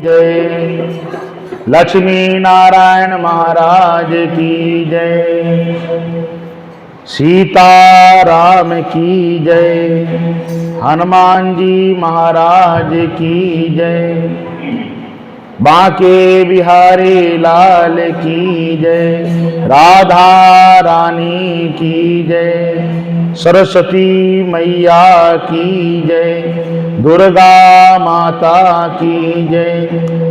जय। लक्ष्मी नारायण महाराज की जय। सीताराम की जय। हनुमान जी महाराज की जय। बांके बिहारी लाल की जय। राधा रानी की जय। सरस्वती मैया की जय। दुर्गा माता की जय।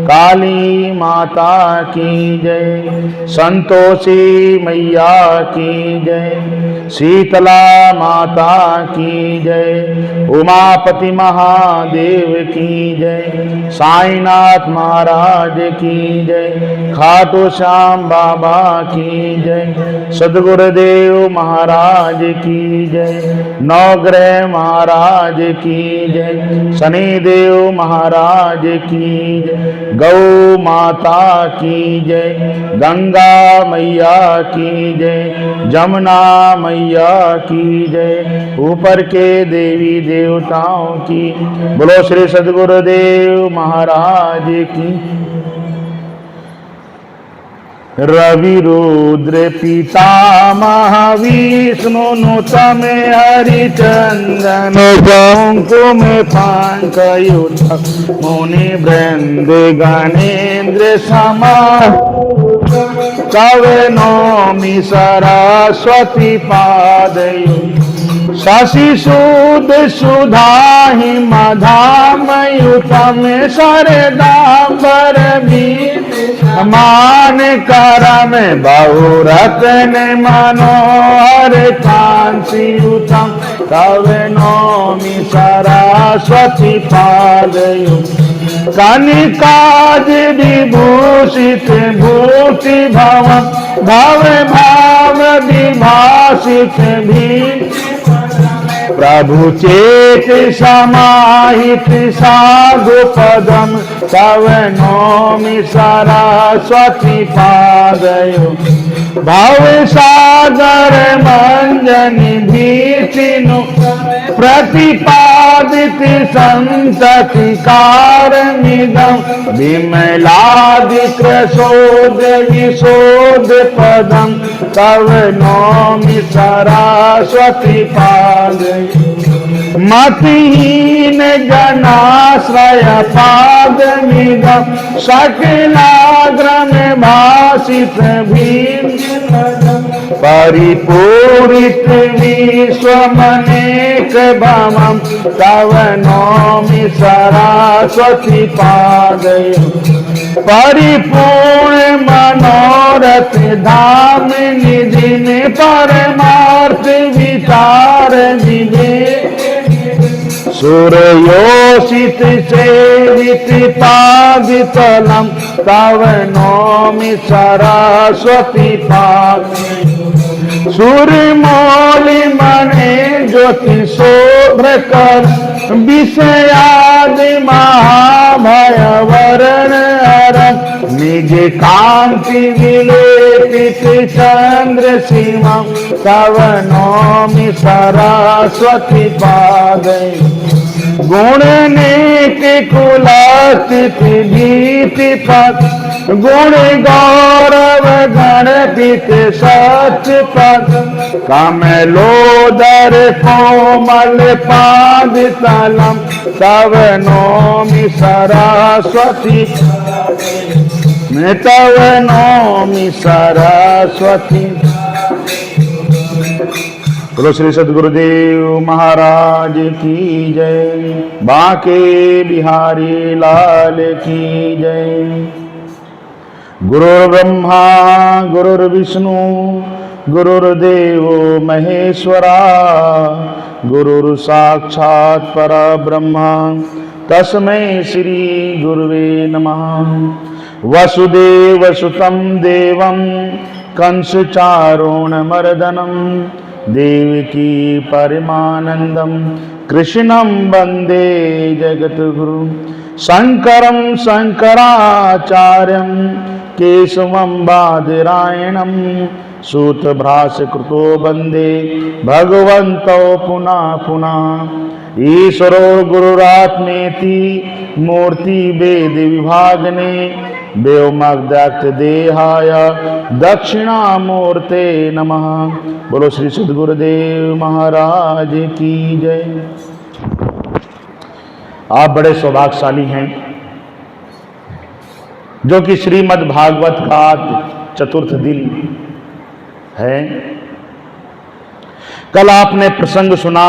काली माता की जय। संतोषी मैया की जय। शीतला माता की जय। उमापति महादेव की जय। साईनाथ महाराज की जय। खाटू श्याम बाबा की जय। सद्गुरुदेव महाराज की जय। नवग्रह महाराज की जय। शनिदेव महाराज की जय। गौ माता की जय। गंगा मैया की जय। जमुना मैया की जय। ऊपर के देवी देवताओं की। बोलो श्री सद्गुरुदेव महाराज की। रवि रुद्र पितामह विष्णु नुतम हरिचंदन कुंकुम पंकयुत मुनि वृंद गणेन्द्र समा कव नौमि सरस्वती पादयुत शशि सूद सुधाहि मधामयुतम शरदांबर मान करम बहुरत्न मनोहर कांतियुतम तव नौमि सरस्वती पादयुत कनिकाज विभूषित भूति भवन भव भाव विभाषित भी प्रभु चेत समाहित साधु पदम तव नौमि सरस्वती पादयुत भव सागर मंजनि भीतिनु प्रतिपादित संतति कारमिदं विमलादिकृशोद विशोद पदं तव नौमि सरस्वती पादयुत मतिहीन जनाश्रय पादमिदं सकलाग्रम भाषित भीम परिपूरित विश्वमनेक भवं तव नौमि सरस्वती पादयुत परिपूर्ण मनोरथ धाम निधि में परमार्थ विचार विवेक सूर्योषित सेवित पादितलम तव नौमि सरस्वती पादयुत सूर्यमौलि मणे ज्योति शोभ्र कर विषयादि महाभय वरण हरण निज कांति विलेपित चंद्र सीमा तव नौमि सरस्वती पादयुत गुण नीति कुलस्थिति भीति पद गुण गौरव गणपित सत्य पद कमलोदर कोमल पाद तलम तव नौमि सरस्वती तव नौमि सरस्वती। बोलो श्री सद्गुरुदेव महाराज की जय। बांके बिहारी लाल की जय। गुरुर्ब्रह्मा गुरुर्विष्णु गुरुर्देवो महेश्वरा गुरुर्साक्षात् परब्रह्म तस्मै श्री गुरुवे नमः। वसुदेवसुतं देवं कंसचारूणमर्दनं देवकी परमानन्दं कृष्णं वन्दे जगद्गुरुं शङ्करं शङ्कराचार्यं केशवं बादरायणं सूतभाष्यकृतो वन्दे भगवन्तौ पुनः पुनः ईश्वरो गुरुरात्मेति मूर्ति वेद विभागने व्योमव्यक्त देहाय दक्षिणामूर्ते नमः। बोलो श्री सद्गुरुदेव महाराज की जय। आप बड़े सौभाग्यशाली हैं जो कि श्रीमद् भागवत का चतुर्थ दिन है। कल आपने प्रसंग सुना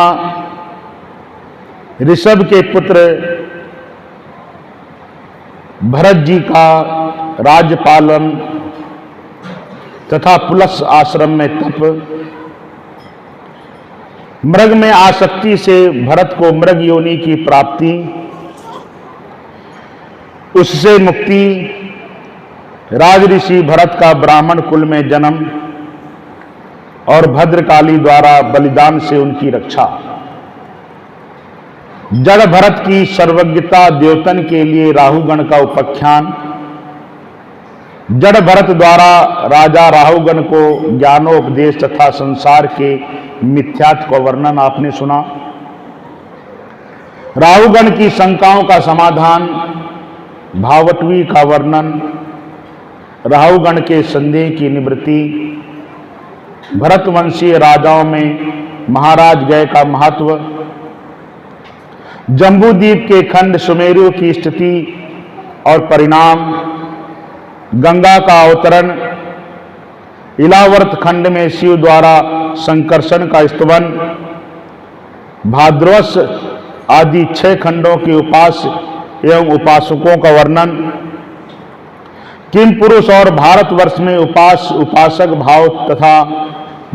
ऋषभ के पुत्र भरत जी का राज्यपालन तथा पुलस आश्रम में तप, मृग में आसक्ति से भरत को मृग योनि की प्राप्ति, उससे मुक्ति, राजऋषि भरत का ब्राह्मण कुल में जन्म और भद्रकाली द्वारा बलिदान से उनकी रक्षा। जड़ भरत की सर्वज्ञता द्योतन के लिए राहुगण का उपाख्यान, जड़ भरत द्वारा राजा राहुगण को ज्ञानोपदेश तथा संसार के मिथ्यात्व का वर्णन आपने सुना। राहुगण की शंकाओं का समाधान, भावटवी का वर्णन, राहुगण के संदेह की निवृत्ति, भरतवंशीय राजाओं में महाराज गय का महत्व, जम्बूद्वीप के खंड सुमेरु की स्थिति और परिणाम, गंगा का अवतरण, इलावर्त खंड में शिव द्वारा संकर्षण का स्तवन, भाद्रवस आदि 6 खंडों के उपास्य एवं उपासकों का वर्णन, किम पुरुष और भारतवर्ष में उपासक भाव तथा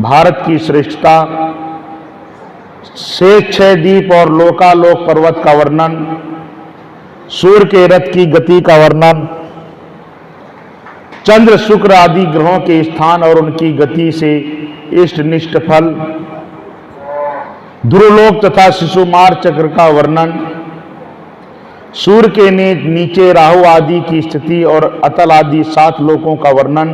भारत की श्रेष्ठता, शेष 6 द्वीप और लोकालोक पर्वत का वर्णन, सूर्य के रथ की गति का वर्णन, चंद्र शुक्र आदि ग्रहों के स्थान और उनकी गति से इष्ट निष्ठ फल, ध्रुवलोक तथा शिशुमार चक्र का वर्णन, सूर्य के नीचे राहु आदि की स्थिति और अतल आदि 7 लोकों का वर्णन,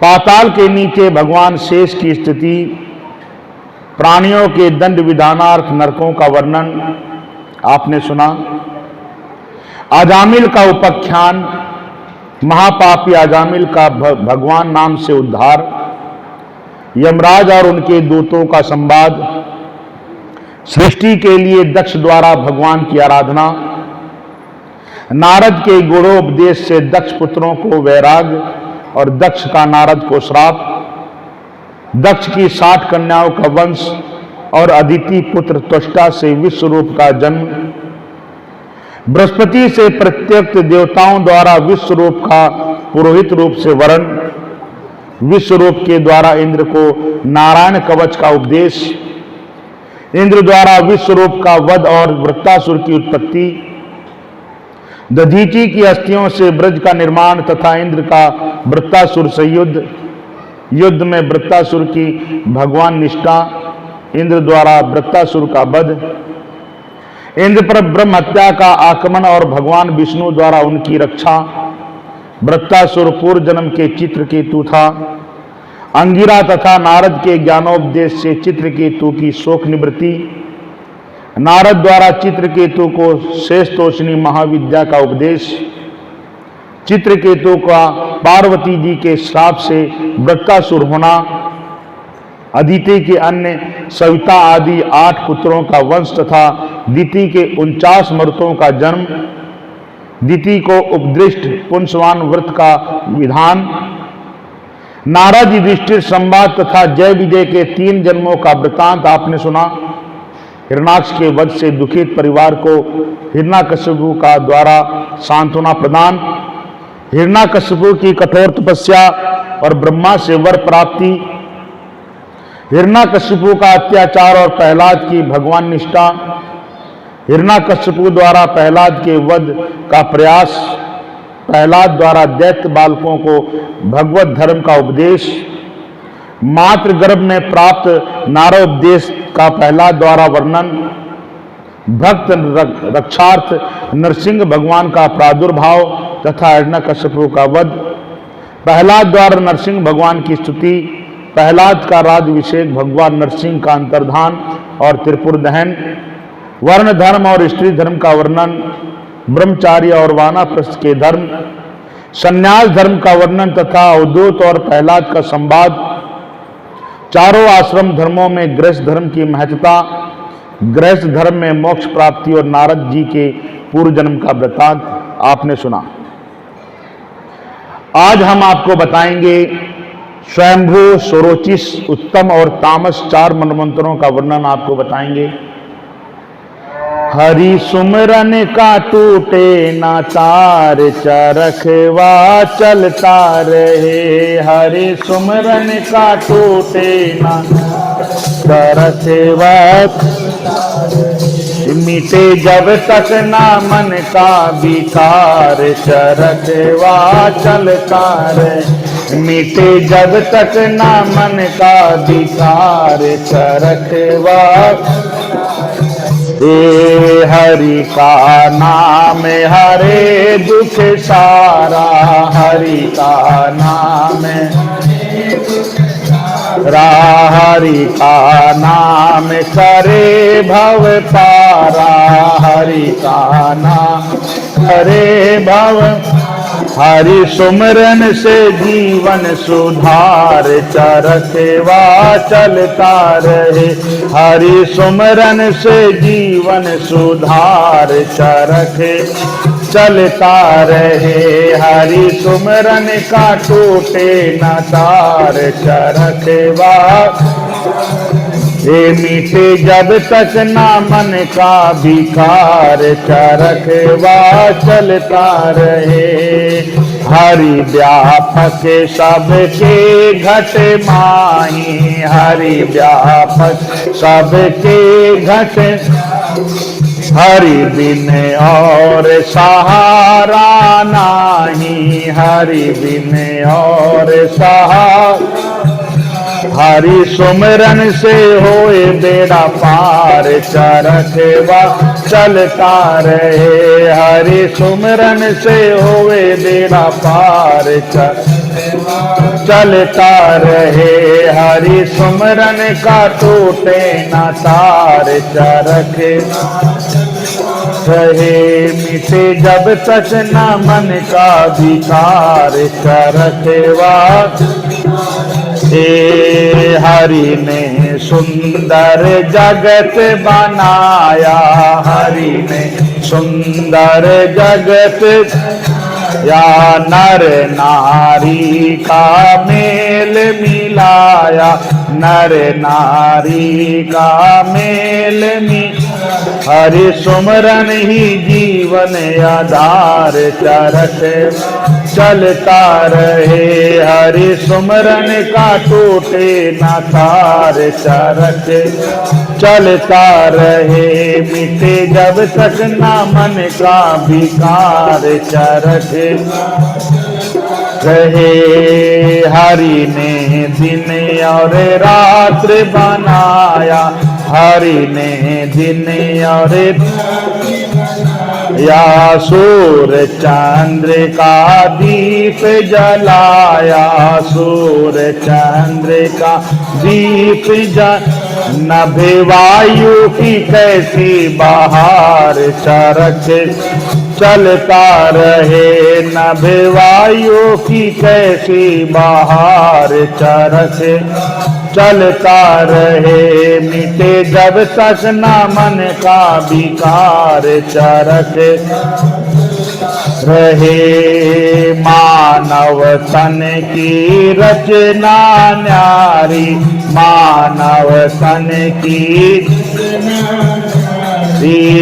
पाताल के नीचे भगवान शेष की स्थिति, प्राणियों के दंड विधानार्थ नरकों का वर्णन आपने सुना। आजामिल का उपाख्यान, महापापी आजामिल का भगवान नाम से उद्धार, यमराज और उनके दूतों का संवाद, सृष्टि के लिए दक्ष द्वारा भगवान की आराधना, नारद के गुणोपदेश से दक्ष पुत्रों को वैराग और दक्ष का नारद को श्राप, दक्ष की 60 कन्याओं का वंश और अदिति पुत्र त्वष्टा से विश्वरूप का जन्म, बृहस्पति से प्रत्यक्त देवताओं द्वारा विश्वरूप का पुरोहित रूप से वरण, विश्वरूप के द्वारा इंद्र को नारायण कवच का उपदेश, इंद्र द्वारा विश्वरूप का वध और वृत्तासुर की उत्पत्ति, दधीचि की अस्थियों से ब्रज का निर्माण तथा इंद्र का वृत्तासुर से युद्ध में वृत्तासुर की भगवान निष्ठा, इंद्र द्वारा वृत्तासुर का वध, इंद्र पर ब्रह्म हत्या का आक्रमण और भगवान विष्णु द्वारा उनकी रक्षा, वृत्तासुर पूर्व जन्म के चित्रकेतु था, अंगिरा तथा नारद के ज्ञानोपदेश से चित्रकेतु की शोक निवृत्ति, नारद द्वारा चित्रकेतु को शेषतोषिणी महाविद्या का उपदेश, चित्रकेतु का पार्वती जी के श्राप से वृत्तासुर होना, अदिति के अन्य सविता आदि 8 पुत्रों का वंश तथा दिति के 49 मरुतों का जन्म, दिति को उपदृष्ट पुंसवान व्रत का विधान, नारद युधिष्ठिर संवाद तथा जय विजय के 3 जन्मों का वृतांत आपने सुना। हिरणाक्ष के वध से दुखित परिवार को हिरण्यकशिपु का द्वारा सांत्वना प्रदान, हिरण्यकशिपु की कठोर तपस्या और ब्रह्मा से वर प्राप्ति, हिरण्यकशिपु का अत्याचार और प्रहलाद की भगवान निष्ठा, हिरण्यकशिपु द्वारा प्रहलाद के वध का प्रयास, प्रहलाद द्वारा दैत्य बालकों को भगवत धर्म का उपदेश, मातृ गर्भ में प्राप्त नारोपदेश का प्रहलाद द्वारा वर्णन, भक्त रक्षार्थ नरसिंह भगवान का प्रादुर्भाव तथा हिरण्यकशिपु का वध, प्रहलाद द्वारा नरसिंह भगवान की स्तुति, प्रहलाद का राज्यभिषेक, भगवान नरसिंह का अंतर्धान, और त्रिपुर दहन, वर्ण धर्म और स्त्री धर्म का वर्णन, ब्रह्मचार्य और वानप्रस्थ के धर्म, संन्यास धर्म का वर्णन तथा अवधूत और प्रहलाद का संवाद, चारों आश्रम धर्मों में गृहस्थ धर्म की महत्ता, गृहस्थ धर्म में मोक्ष प्राप्ति और नारद जी के पूर्व जन्म का वृत्तांत आपने सुना। आज हम आपको बताएंगे स्वयंभू, स्वरोचिष, उत्तम और तामस 4 मनमंत्रों का वर्णन आपको बताएंगे। हरि सुमरन का टूटे ना तार, चरखवा चलता रहे। हरि सुमरन का टूटे ना चरखवा, मिटे जब तक ना मन का विकार, चरखवा चलता रहे। मिटे जब तक ना मन का विकार, चरखवा। ए हरि का नाम हरे दुख सारा, हरि का नाम हरि का नाम करे भव पारा, हरि का नाम करे भव। हरि सुमरन से जीवन सुधार, चरखवा चलता रहे। हरि सुमरन से जीवन सुधार, चरखे चलता रहे। हरि सुमरन का टूटे न तार, चरखवा। ए मीठे जब तक ना मन का विकार, चरखवा चलता रहे। हरि व्यापक सबके घट माही, हरि व्यापक सबके घट। हरि बिन और सहारा नाही, हरि बिन और सहारा। हरि सुमरन से होए बेड़ा पार, चरखवा चलता रहे। हरि सुमरन से होए बेड़ा पार, चलता रहे। हरि सुमरन का टूटे न तार, चरखे रहे। मिटे जब तक न मन का विकार, चरखवा। हे हरि ने सुंदर जगत बनाया, हरि ने सुंदर जगत। या नर नारी का मेल मिलाया, नर नारी का मेल हरि सुमरन ही जीवन आधार, चरख चलता रहे। हरि सुमरन का टूटे न तार, चरख चलता रहे। मिटे जब तक ना मन का विकार, चरख रहे। हरि ने दिन और रात्र बनाया, हरि ने दिन और या सूर्य चंद्र का दीप जलाया, सूर्य चंद्र का दीप नभ वायु की कैसी बहार, चरख चलता रहे। नभ वायु की कैसी बहार, चरख चलता रहे। मिटे जब तक न मन का विकार, चरख रहे। मानव तन की रचना न्यारी, मानव तन की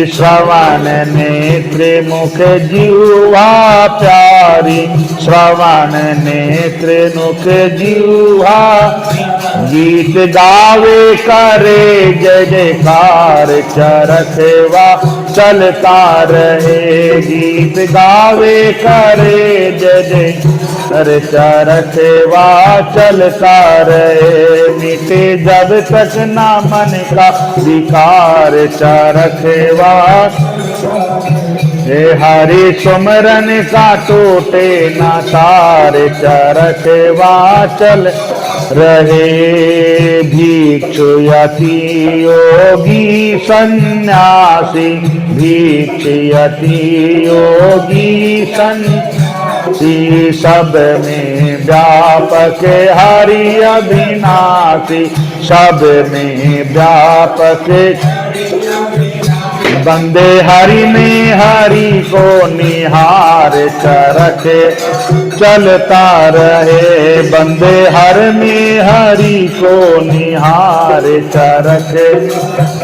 श्रवण नेत्र मुख जीवा प्यारी, श्रवण नेत्र मुख जीवा। गीत गावे करे जय जयकार, चरखवा चलता रहे। गीत गावे करे जय जय, चरखवा चलता रहे। मिटे जब तक ना मन का विकार, चरखवा। हे हरि सुमरन का टूटे ना तार, चरखवा चल रहे भिक्षु यति योगी सन्यासी, भिक्षु यति योगी सन्यासी, सब में व्यापक हरि अविनाशी, सब में व्यापक बंदे हरि में हरि को निहार चरख चलता रहे, बंदे हर में हरि को निहार चरख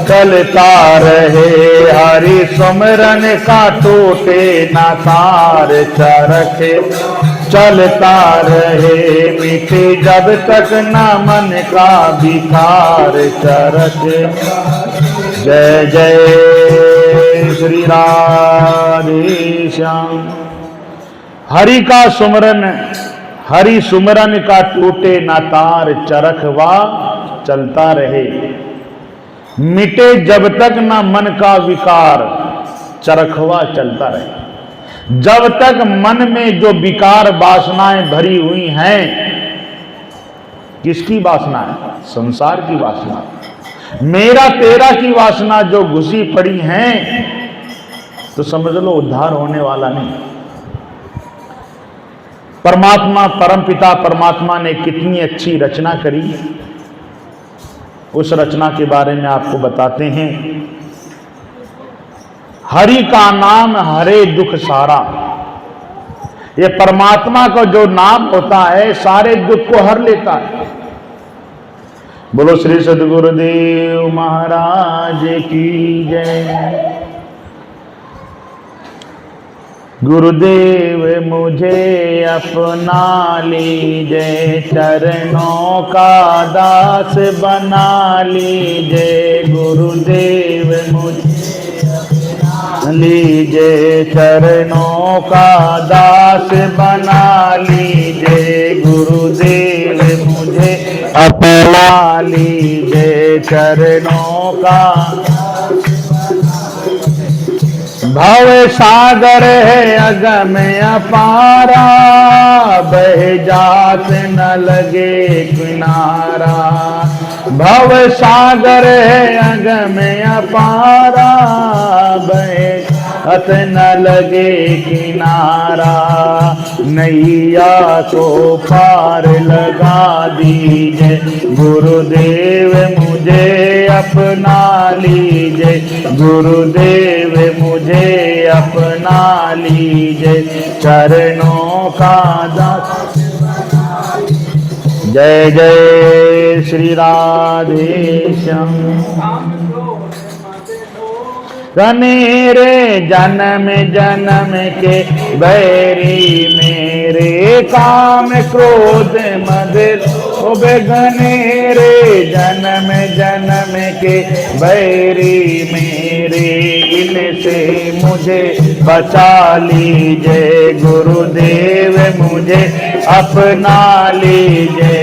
चलता रहे, हरि सुमरन का टूटे न तार चरख चलता रहे, मिटे जब तक न मन का विकार चरख। जय जय श्री राधे श्याम। हरि का सुमरन, हरि सुमरन का टूटे ना तार चरख वा चलता रहे, मिटे जब तक ना मन का विकार चरखवा चलता रहे। जब तक मन में जो विकार वासनाएं भरी हुई हैं, किसकी वासना है? संसार की वासना, मेरा तेरा की वासना जो घुसी पड़ी हैं, तो समझ लो उद्धार होने वाला नहीं। परमात्मा, परमपिता परमात्मा ने कितनी अच्छी रचना करी, उस रचना के बारे में आपको बताते हैं। हरि का नाम हरे दुख सारा, ये परमात्मा का जो नाम होता है सारे दुख को हर लेता है। बोलो श्री सद्गुरुदेव महाराज की जय। गुरुदेव मुझे अपना लीजिए, चरणों का दास बना लीजिए। गुरुदेव मुझे लीजिए, चरणों का दास बना लीजिए। गुरुदेव मुझे अपना लीजिए, चरणों का। भव सागर है अगम अपारा, बह जात न लगे किनारा। भव सागर है अगम अपारा, बह जात न लगे किनारा। नैया को पार लगा दीजिए, गुरुदेव मुझे अपना लीजिए। गुरुदेव मुझे अपना लीजिए, चरणों का दास। जय जय श्री राधे श्याम। कनेरे जन्म जन्म के बैरी, मेरे काम क्रोध मद लोभ। घनेरे जन्म जन्म के बैरी मेरे, इनसे मुझे बचा लीजिए। गुरुदेव मुझे अपना लीजिए,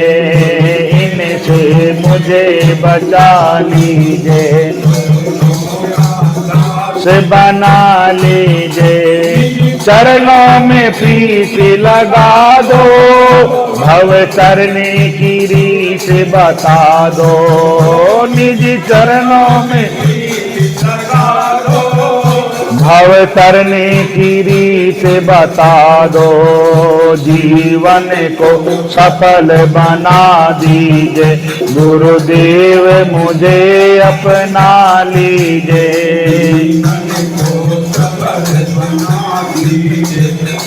इनसे मुझे बचा लीजिए। से बना लीजिए, चरणों में प्रीति लगा दो। भव तरने की रीत बता दो, निज चरणों में लगा दो। भव तरने की रीत बता दो, जीवन को सफल बना दीजिए। गुरुदेव मुझे अपना लीजिए।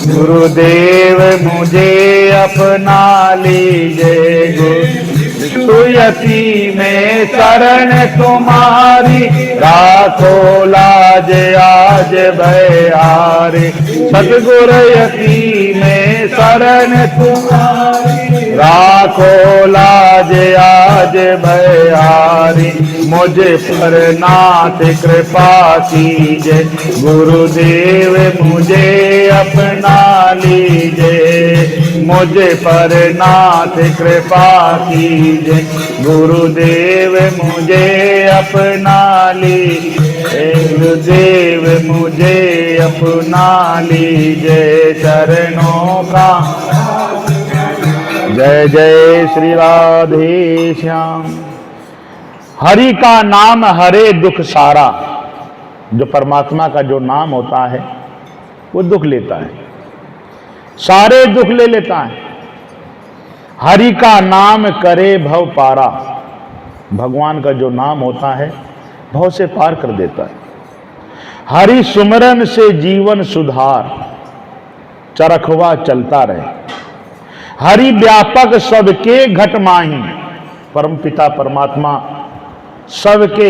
गुरुदेव मुझे अपना लीजिए। सुयति में शरण तुम्हारी, राखो लाज आज भयारी। सतगुरु यति में शरण तुम्हारी, राखो लाज आज भयारी। मुझे पर नाथ कृपा कीजिए। गुरुदेव मुझे अपना लीजिए, मुझे पर नाथ कृपा कीजिए। गुरुदेव मुझे अपना लीजिए, गुरुदेव मुझे अपना लीजिए। चरणों का जय जय श्री राधे श्याम। हरि का नाम हरे दुख सारा। जो परमात्मा का जो नाम होता है वो दुख लेता है, सारे दुख ले लेता है। हरि का नाम करे भव पारा। भगवान का जो नाम होता है भव से पार कर देता है। हरि सुमरन से जीवन सुधार, चरखवा चलता रहे। हरि व्यापक सबके घट माही। परम पिता परमात्मा सबके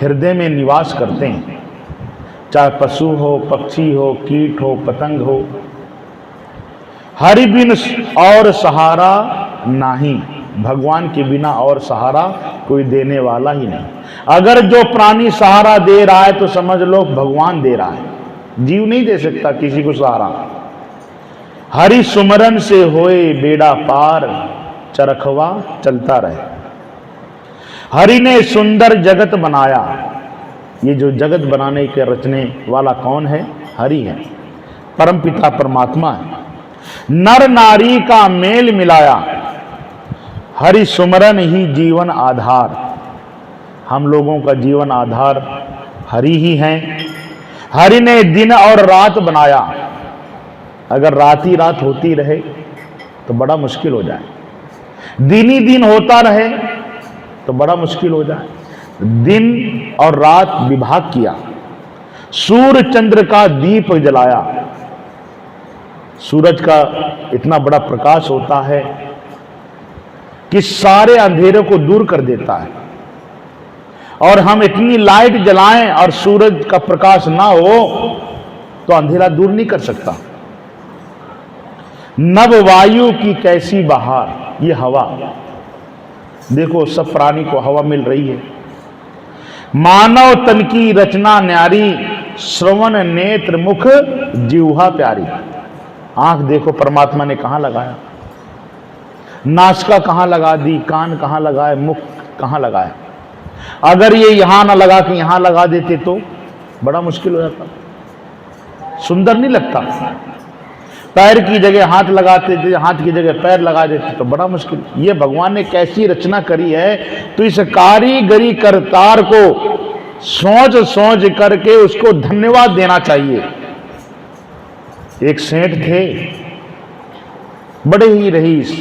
हृदय में निवास करते हैं, चाहे पशु हो, पक्षी हो, कीट हो, पतंग हो। हरि बिन और सहारा नाही। भगवान के बिना और सहारा कोई देने वाला ही नहीं। अगर जो प्राणी सहारा दे रहा है तो समझ लो भगवान दे रहा है। जीव नहीं दे सकता किसी को सहारा। हरि सुमरन से होए बेड़ा पार, चरखवा चलता रहे। हरि ने सुंदर जगत बनाया। ये जो जगत बनाने के रचने वाला कौन है? हरि है, परम पिता परमात्मा है। नर नारी का मेल मिलाया। हरि सुमरन ही जीवन आधार। हम लोगों का जीवन आधार हरि ही है। हरि ने दिन और रात बनाया। अगर रात ही रात होती रहे तो बड़ा मुश्किल हो जाए, दिन ही दिन होता रहे तो बड़ा मुश्किल हो जाए। दिन और रात विभाग किया। सूर्य चंद्र का दीप जलाया। सूरज का इतना बड़ा प्रकाश होता है कि सारे अंधेरे को दूर कर देता है। और हम इतनी लाइट जलाएं और सूरज का प्रकाश ना हो तो अंधेरा दूर नहीं कर सकता। नव वायु की कैसी बहार। ये हवा देखो, सब प्राणी को हवा मिल रही है। मानव तन की रचना न्यारी, श्रवण नेत्र मुख जिह्वा प्यारी। आंख देखो परमात्मा ने कहां लगाया, नासिका कहां लगा दी, कान कहां लगाए, मुख कहां लगाया। अगर ये यहां ना लगा के यहां लगा देते तो बड़ा मुश्किल हो जाता, सुंदर नहीं लगता। पैर की जगह हाथ लगाते थे, हाथ की जगह पैर लगा देते तो बड़ा मुश्किल। ये भगवान ने कैसी रचना करी है, तो इस कारीगरी करतार को सोच सोच करके उसको धन्यवाद देना चाहिए। एक सेठ थे, बड़े ही रईस,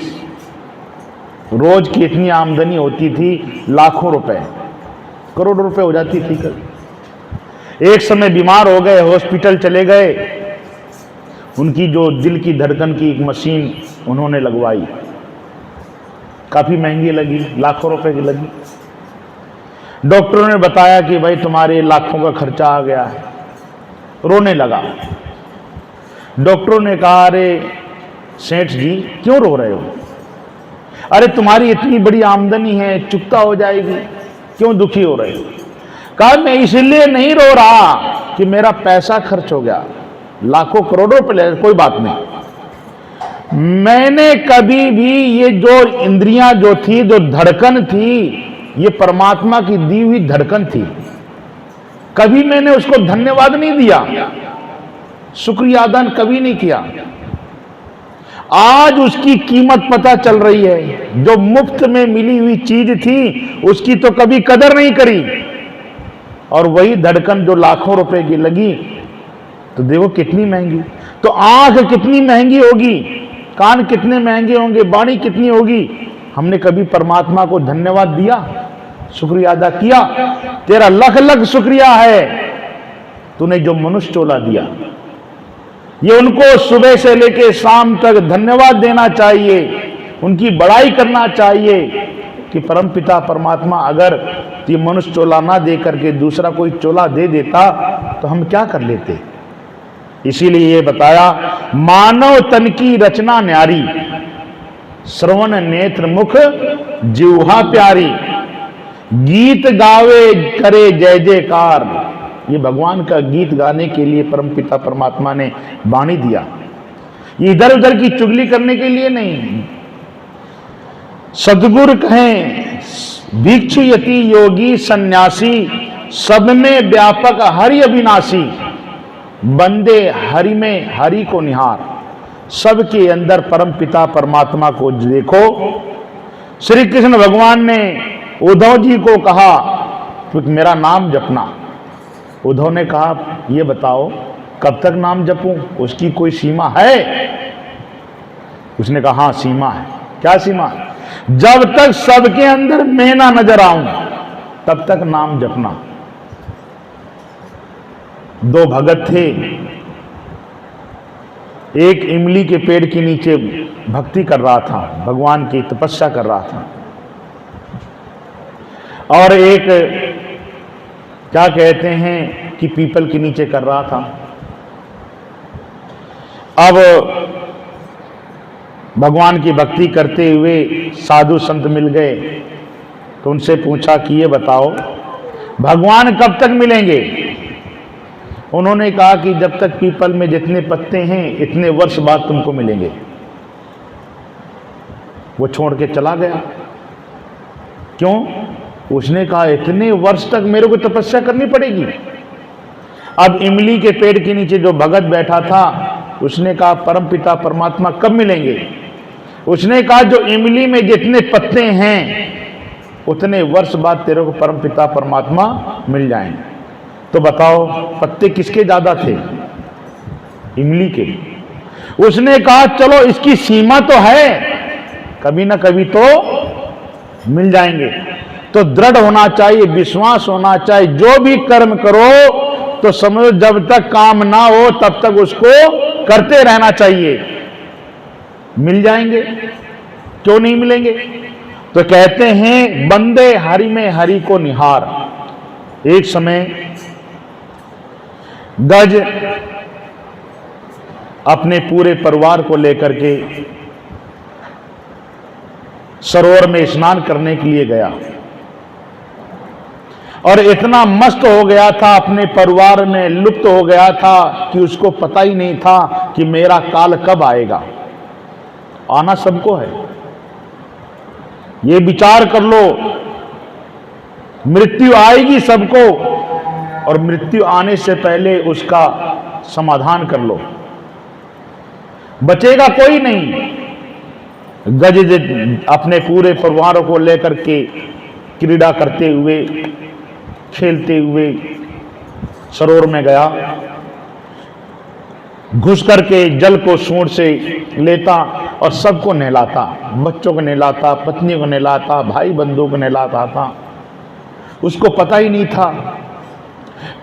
रोज की इतनी आमदनी होती थी लाखों रुपए, करोड़ों रुपए हो जाती थी। एक समय बीमार हो गए, हॉस्पिटल चले गए। उनकी जो दिल की धड़कन की एक मशीन उन्होंने लगवाई, काफी महंगी लगी, लाखों रुपए की लगी। डॉक्टरों ने बताया कि भाई तुम्हारे लाखों का खर्चा आ गया है। रोने लगा। डॉक्टरों ने कहा, अरे सेठ जी क्यों रो रहे हो? अरे तुम्हारी इतनी बड़ी आमदनी है, चुकता हो जाएगी, क्यों दुखी हो रहे हो? कहा मैं इसलिए नहीं रो रहा कि मेरा पैसा खर्च हो गया, लाखों करोड़ों रुपए, कोई बात नहीं। मैंने कभी भी ये जो इंद्रियां जो थी, जो धड़कन थी, ये परमात्मा की दी हुई धड़कन थी। कभी मैंने उसको धन्यवाद नहीं दिया, शुक्रिया अदा कभी नहीं किया। आज उसकी कीमत पता चल रही है। जो मुफ्त में मिली हुई चीज थी उसकी तो कभी कदर नहीं करी, और वही धड़कन जो लाखों रुपए की लगी तो देखो कितनी महंगी। तो आंख कितनी महंगी होगी, कान कितने महंगे होंगे, वाणी कितनी होगी। हमने कभी परमात्मा को धन्यवाद दिया, शुक्रिया अदा किया? तेरा लख लख शुक्रिया है, तूने जो मनुष्य चोला दिया। ये उनको सुबह से लेकर शाम तक धन्यवाद देना चाहिए, उनकी बड़ाई करना चाहिए कि परम पिता परमात्मा अगर ये मनुष्य चोला ना दे करके दूसरा कोई चोला दे देता तो हम क्या कर लेते। इसीलिए ये बताया, मानव तन की रचना न्यारी, श्रवण नेत्र मुख जिह्वा प्यारी। गीत गावे करे जय जयकार। ये भगवान का गीत गाने के लिए परम पिता परमात्मा ने वाणी दिया। ये इधर उधर की चुगली करने के लिए नहीं। सदगुरु कहें भिक्षु यति योगी सन्यासी, सब में व्यापक हरि अविनाशी। बंदे हरि में हरि को निहार। सबके अंदर परम पिता परमात्मा को देखो। श्री कृष्ण भगवान ने उद्धव जी को कहा कि मेरा नाम जपना। उद्धव ने कहा ये बताओ कब तक नाम जपूं, उसकी कोई सीमा है? उसने कहा हाँ सीमा है। क्या सीमा? जब तक सबके अंदर मैं ना नजर आऊं तब तक नाम जपना। दो भगत थे, एक इमली के पेड़ के नीचे भक्ति कर रहा था, भगवान की तपस्या कर रहा था, और एक क्या कहते हैं कि पीपल के नीचे कर रहा था। अब भगवान की भक्ति करते हुए साधु संत मिल गए तो उनसे पूछा कि ये बताओ भगवान कब तक मिलेंगे? उन्होंने कहा कि जब तक पीपल में जितने पत्ते हैं इतने वर्ष बाद तुमको मिलेंगे। वो छोड़ के चला गया। क्यों? उसने कहा इतने वर्ष तक मेरे को तपस्या करनी पड़ेगी। अब इमली के पेड़ के नीचे जो भगत बैठा था उसने कहा परम पिता परमात्मा कब मिलेंगे? उसने कहा जो इमली में जितने पत्ते हैं उतने वर्ष बाद तेरे को परम पिता परमात्मा मिल जाएंगे। तो बताओ पत्ते किसके ज्यादा थे? इमली के। उसने कहा चलो इसकी सीमा तो है, कभी ना कभी तो मिल जाएंगे। तो दृढ़ होना चाहिए, विश्वास होना चाहिए। जो भी कर्म करो तो समझो जब तक काम ना हो तब तक उसको करते रहना चाहिए। मिल जाएंगे, क्यों नहीं मिलेंगे? तो कहते हैं बंदे हरि में हरि को निहार। एक समय गज अपने पूरे परिवार को लेकर के सरोवर में स्नान करने के लिए गया और इतना मस्त हो गया था, अपने परिवार में लुप्त हो गया था कि उसको पता ही नहीं था कि मेरा काल कब आएगा। आना सबको है, ये विचार कर लो, मृत्यु आएगी सबको और मृत्यु आने से पहले उसका समाधान कर लो, बचेगा कोई नहीं। गज अपने पूरे परिवारों को लेकर के क्रीड़ा करते हुए खेलते हुए सरोवर में गया, घुस करके जल को सूंड से लेता और सबको नहलाता, बच्चों को नहलाता, पत्नी को नहलाता, भाई बंधुओं को नहलाता था। उसको पता ही नहीं था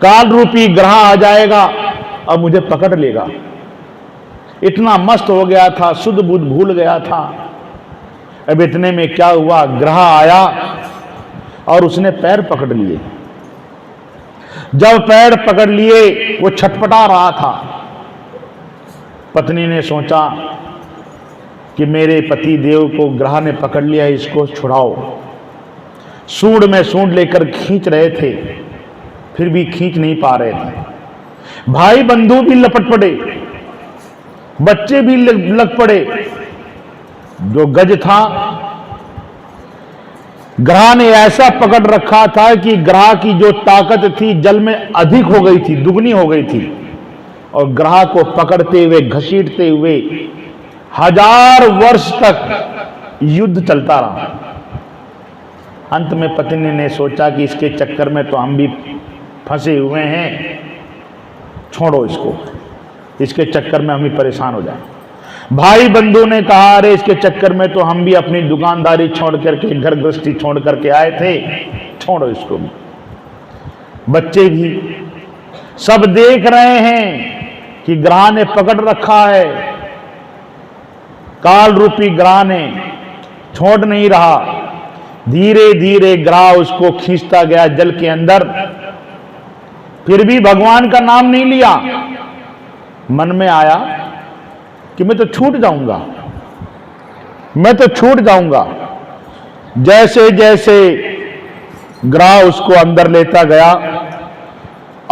काल रूपी ग्रह आ जाएगा अब मुझे पकड़ लेगा। इतना मस्त हो गया था, शुद्ध बुद्ध भूल गया था। अब इतने में क्या हुआ, ग्रह आया और उसने पैर पकड़ लिए। जब पैर पकड़ लिए वो छटपटा रहा था। पत्नी ने सोचा कि मेरे पति देव को ग्रह ने पकड़ लिया, इसको छुड़ाओ। सूंड में सूंड लेकर खींच रहे थे, फिर भी खींच नहीं पा रहे थे। भाई बंधु भी लपट पड़े, बच्चे भी लग पड़े। जो गज था ग्रह ने ऐसा पकड़ रखा था कि ग्रह की जो ताकत थी जल में अधिक हो गई थी, दुगनी हो गई थी, और ग्रह को पकड़ते हुए घसीटते हुए 1000 वर्ष तक युद्ध चलता रहा। अंत में पत्नी ने सोचा कि इसके चक्कर में तो हम भी फंसे हुए हैं, छोड़ो इसको, इसके चक्कर में हम ही परेशान हो जाए। भाई बंधु ने कहा अरे इसके चक्कर में तो हम भी अपनी दुकानदारी छोड़ करके, घर गृहस्थी छोड़ करके आए थे, छोड़ो इसको भी। बच्चे भी सब देख रहे हैं कि ग्रह ने पकड़ रखा है, काल रूपी ग्रह ने छोड़ नहीं रहा। धीरे धीरे ग्रह उसको खींचता गया जल के अंदर, फिर भी भगवान का नाम नहीं लिया। मन में आया कि मैं तो छूट जाऊंगा, मैं तो छूट जाऊंगा। जैसे जैसे ग्रह उसको अंदर लेता गया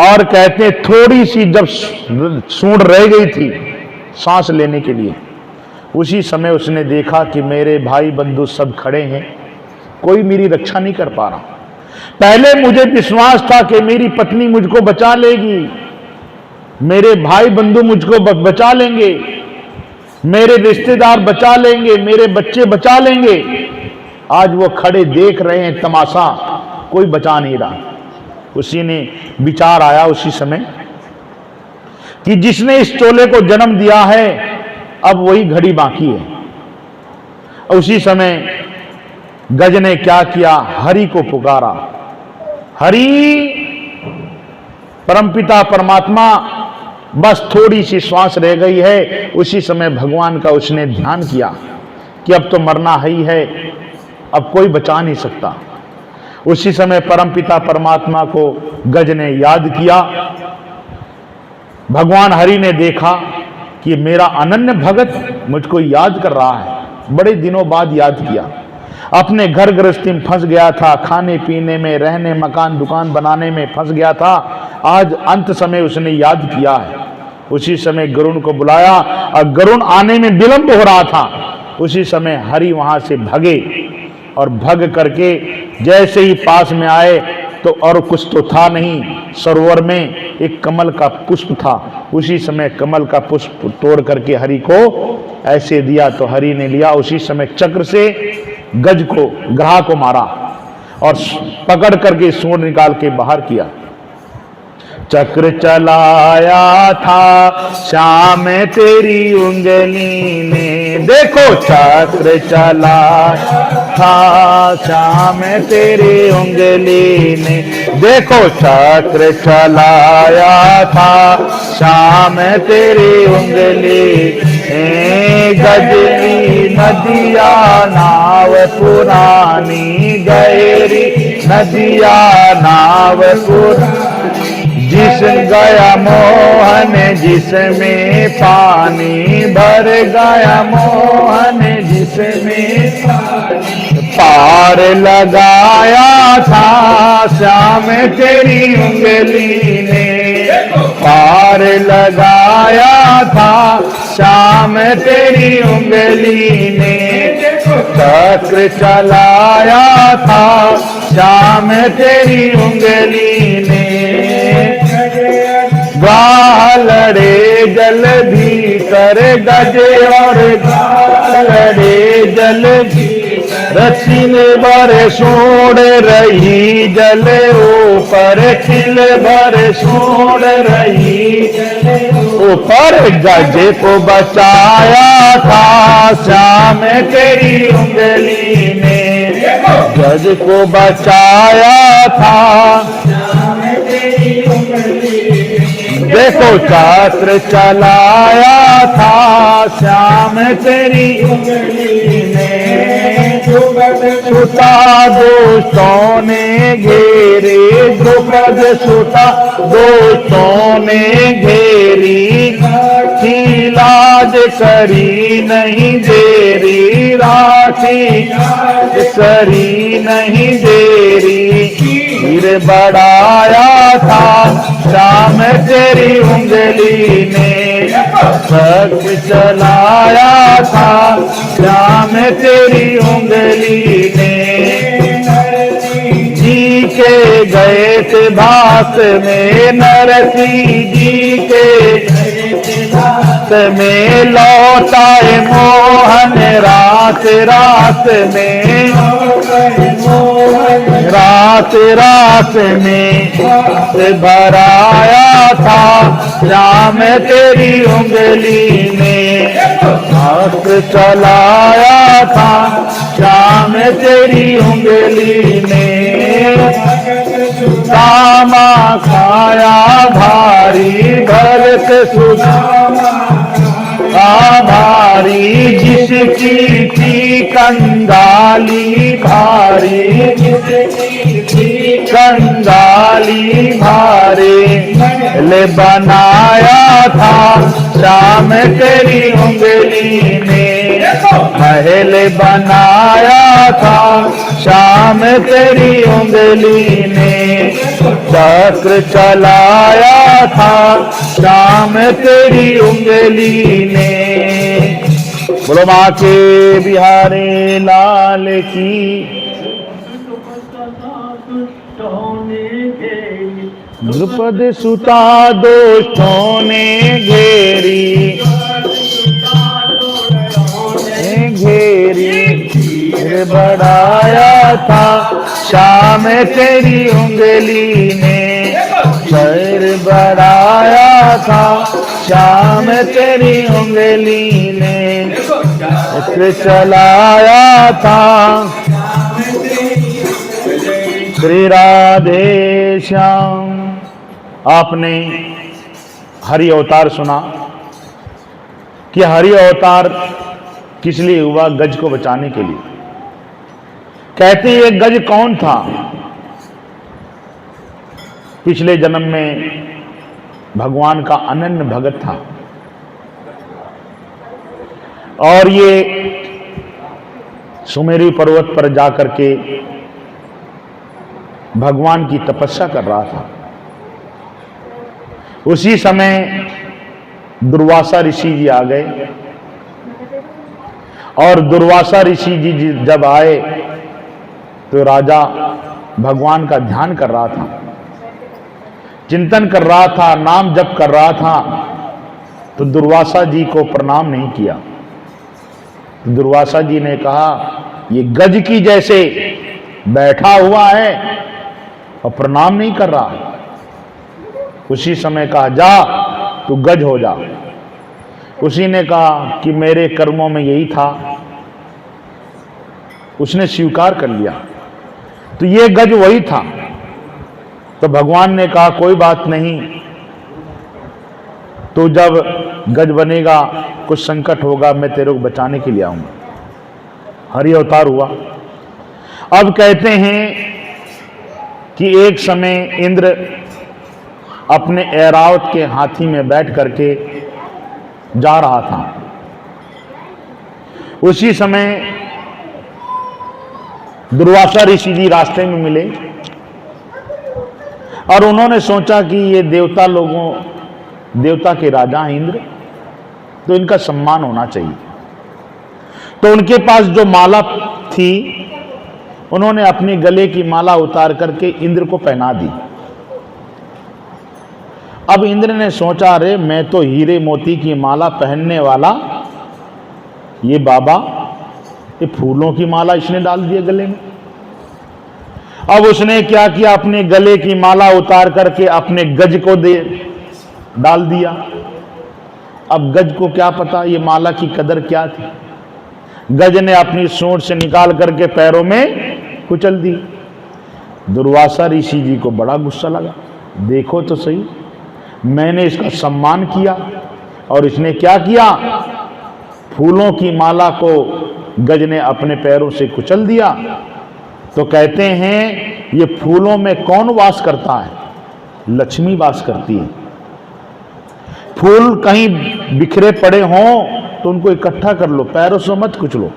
और कहते थोड़ी सी जब सूंड रह गई थी सांस लेने के लिए, उसी समय उसने देखा कि मेरे भाई बंधु सब खड़े हैं, कोई मेरी रक्षा नहीं कर पा रहा। पहले मुझे विश्वास था कि मेरी पत्नी मुझको बचा लेगी, मेरे भाई बंधु मुझको बचा लेंगे, मेरे रिश्तेदार बचा लेंगे, मेरे बच्चे बचा लेंगे। आज वो खड़े देख रहे हैं तमाशा, कोई बचा नहीं रहा। उसी ने विचार आया उसी समय कि जिसने इस चोले को जन्म दिया है अब वही घड़ी बाकी है। उसी समय गज ने क्या किया, हरि को पुकारा। हरि, परमपिता परमात्मा, बस थोड़ी सी श्वास रह गई है। उसी समय भगवान का उसने ध्यान किया कि अब तो मरना ही है, अब कोई बचा नहीं सकता। उसी समय परमपिता परमात्मा को गज ने याद किया। भगवान हरि ने देखा कि मेरा अनन्य भगत मुझको याद कर रहा है, बड़े दिनों बाद याद किया। अपने घर गृहस्थी में फंस गया था, खाने पीने में, रहने, मकान दुकान बनाने में फंस गया था। आज अंत समय उसने याद किया है। उसी समय गरुण को बुलाया और गरुण आने में विलंब हो रहा था। उसी समय हरि वहां से भगे और भग करके जैसे ही पास में आए तो और कुछ तो था नहीं, सरोवर में एक कमल का पुष्प था। उसी समय कमल का पुष्प तोड़ करके हरि को ऐसे दिया तो हरि ने लिया। उसी समय चक्र से गज को, ग्राह को मारा और पकड़ करके सूंड निकाल के बाहर किया। चक्र चलाया था श्याम तेरी उंगली ने, देखो चक्र चलाया था श्याम तेरी उंगली ने, देखो चक्र चलाया था श्याम तेरी उंगली। गजनी नदिया नाव पुरानी, गहरी नदिया नाव पुरानी, जिस गया मोहन जिसमें पानी, भर गया मोहन जिसमें पार लगाया था श्याम तेरी उंगली ने, पार लगाया था श्याम तेरी उंगली ने, चक्र चलाया था श्याम तेरी उंगली ने। गाह लड़े जल भीतर गज और लड़े जल रचिल भर सोड़ रही जल ऊपर, खिल भर सोड़ रही ऊपर, गज को बचाया था श्याम तेरी उंगली ने, गज को बचाया था श्याम तेरी उंगली। देखो चक्र चलाया था श्याम तेरी उंगली ने। सुता दोस्तों ने घेरे, द्रुपद सुता दोस्तों ने घेरी, थी लाज करी नहीं देरी, राखी करी नहीं देरी, फिर बढ़ाया था श्याम तेरी उंगली ने, चक्र चलाया था श्याम तेरी उंगली ने। जी के गए थे भात में नरसी जी के भात में, लौटाए मोहन रात रात में, रात रात में भराया था श्याम तेरी उंगली ने, चक्र चलाया था श्याम तेरी उंगली ने। सामा खाया भारी भरत सुदामा भारी, जिसकी थी कंगाली भारी, कंगाली भारी, ले बनाया था श्याम तेरी उंगली ने, महल बनाया था श्याम तेरी उंगली ने, चक्र चलाया था श्याम तेरी उंगली ने। बोलो माँ के बिहारी लाल की। द्रुपद सुता दोस्तों ने घेरी, बढ़ाया था शाम तेरी उंगली ने, सर बढ़ाया था शाम तेरी उंगली ने, चक्र चलाया था। श्री राधे श्याम। आपने हरि अवतार सुना कि हरि अवतार किस लिए हुआ? गज को बचाने के लिए। कहते हैं ये गज कौन था? पिछले जन्म में भगवान का अनन्य भगत था और ये सुमेरु पर्वत पर जाकर के भगवान की तपस्या कर रहा था। उसी समय दुर्वासा ऋषि जी आ गए और दुर्वासा ऋषि जी जब आए तो राजा भगवान का ध्यान कर रहा था, चिंतन कर रहा था, नाम जप कर रहा था, तो दुर्वासा जी को प्रणाम नहीं किया। तो दुर्वासा जी ने कहा ये गज की जैसे बैठा हुआ है और प्रणाम नहीं कर रहा। उसी समय कहा जा तू गज हो जा। उसी ने कहा कि मेरे कर्मों में यही था। उसने स्वीकार कर लिया, तो ये गज वही था। तो भगवान ने कहा कोई बात नहीं, तो जब गज बनेगा, कुछ संकट होगा, मैं तेरे को बचाने के लिए आऊंगा। हरि अवतार हुआ। अब कहते हैं कि एक समय इंद्र अपने ऐरावत के हाथी में बैठ करके जा रहा था। उसी समय दुर्वासा ऋषि जी रास्ते में मिले और उन्होंने सोचा कि ये देवता के राजा हैं इंद्र, तो इनका सम्मान होना चाहिए। तो उनके पास जो माला थी, उन्होंने अपने गले की माला उतार करके इंद्र को पहना दी। अब इंद्र ने सोचा अरे मैं तो हीरे मोती की माला पहनने वाला, ये बाबा ये फूलों की माला इसने डाल दिया गले में। अब उसने क्या किया, अपने गले की माला उतार करके अपने गज को डाल दिया। अब गज को क्या पता ये माला की कदर क्या थी। गज ने अपनी सूंड से निकाल करके पैरों में कुचल दी। दुर्वासा ऋषि जी को बड़ा गुस्सा लगा, देखो तो सही, मैंने इसका सम्मान किया और इसने क्या किया, फूलों की माला को गज ने अपने पैरों से कुचल दिया। तो कहते हैं ये फूलों में कौन वास करता है? लक्ष्मी वास करती है। फूल कहीं बिखरे पड़े हों तो उनको इकट्ठा कर लो, पैरों से मत कुचलो,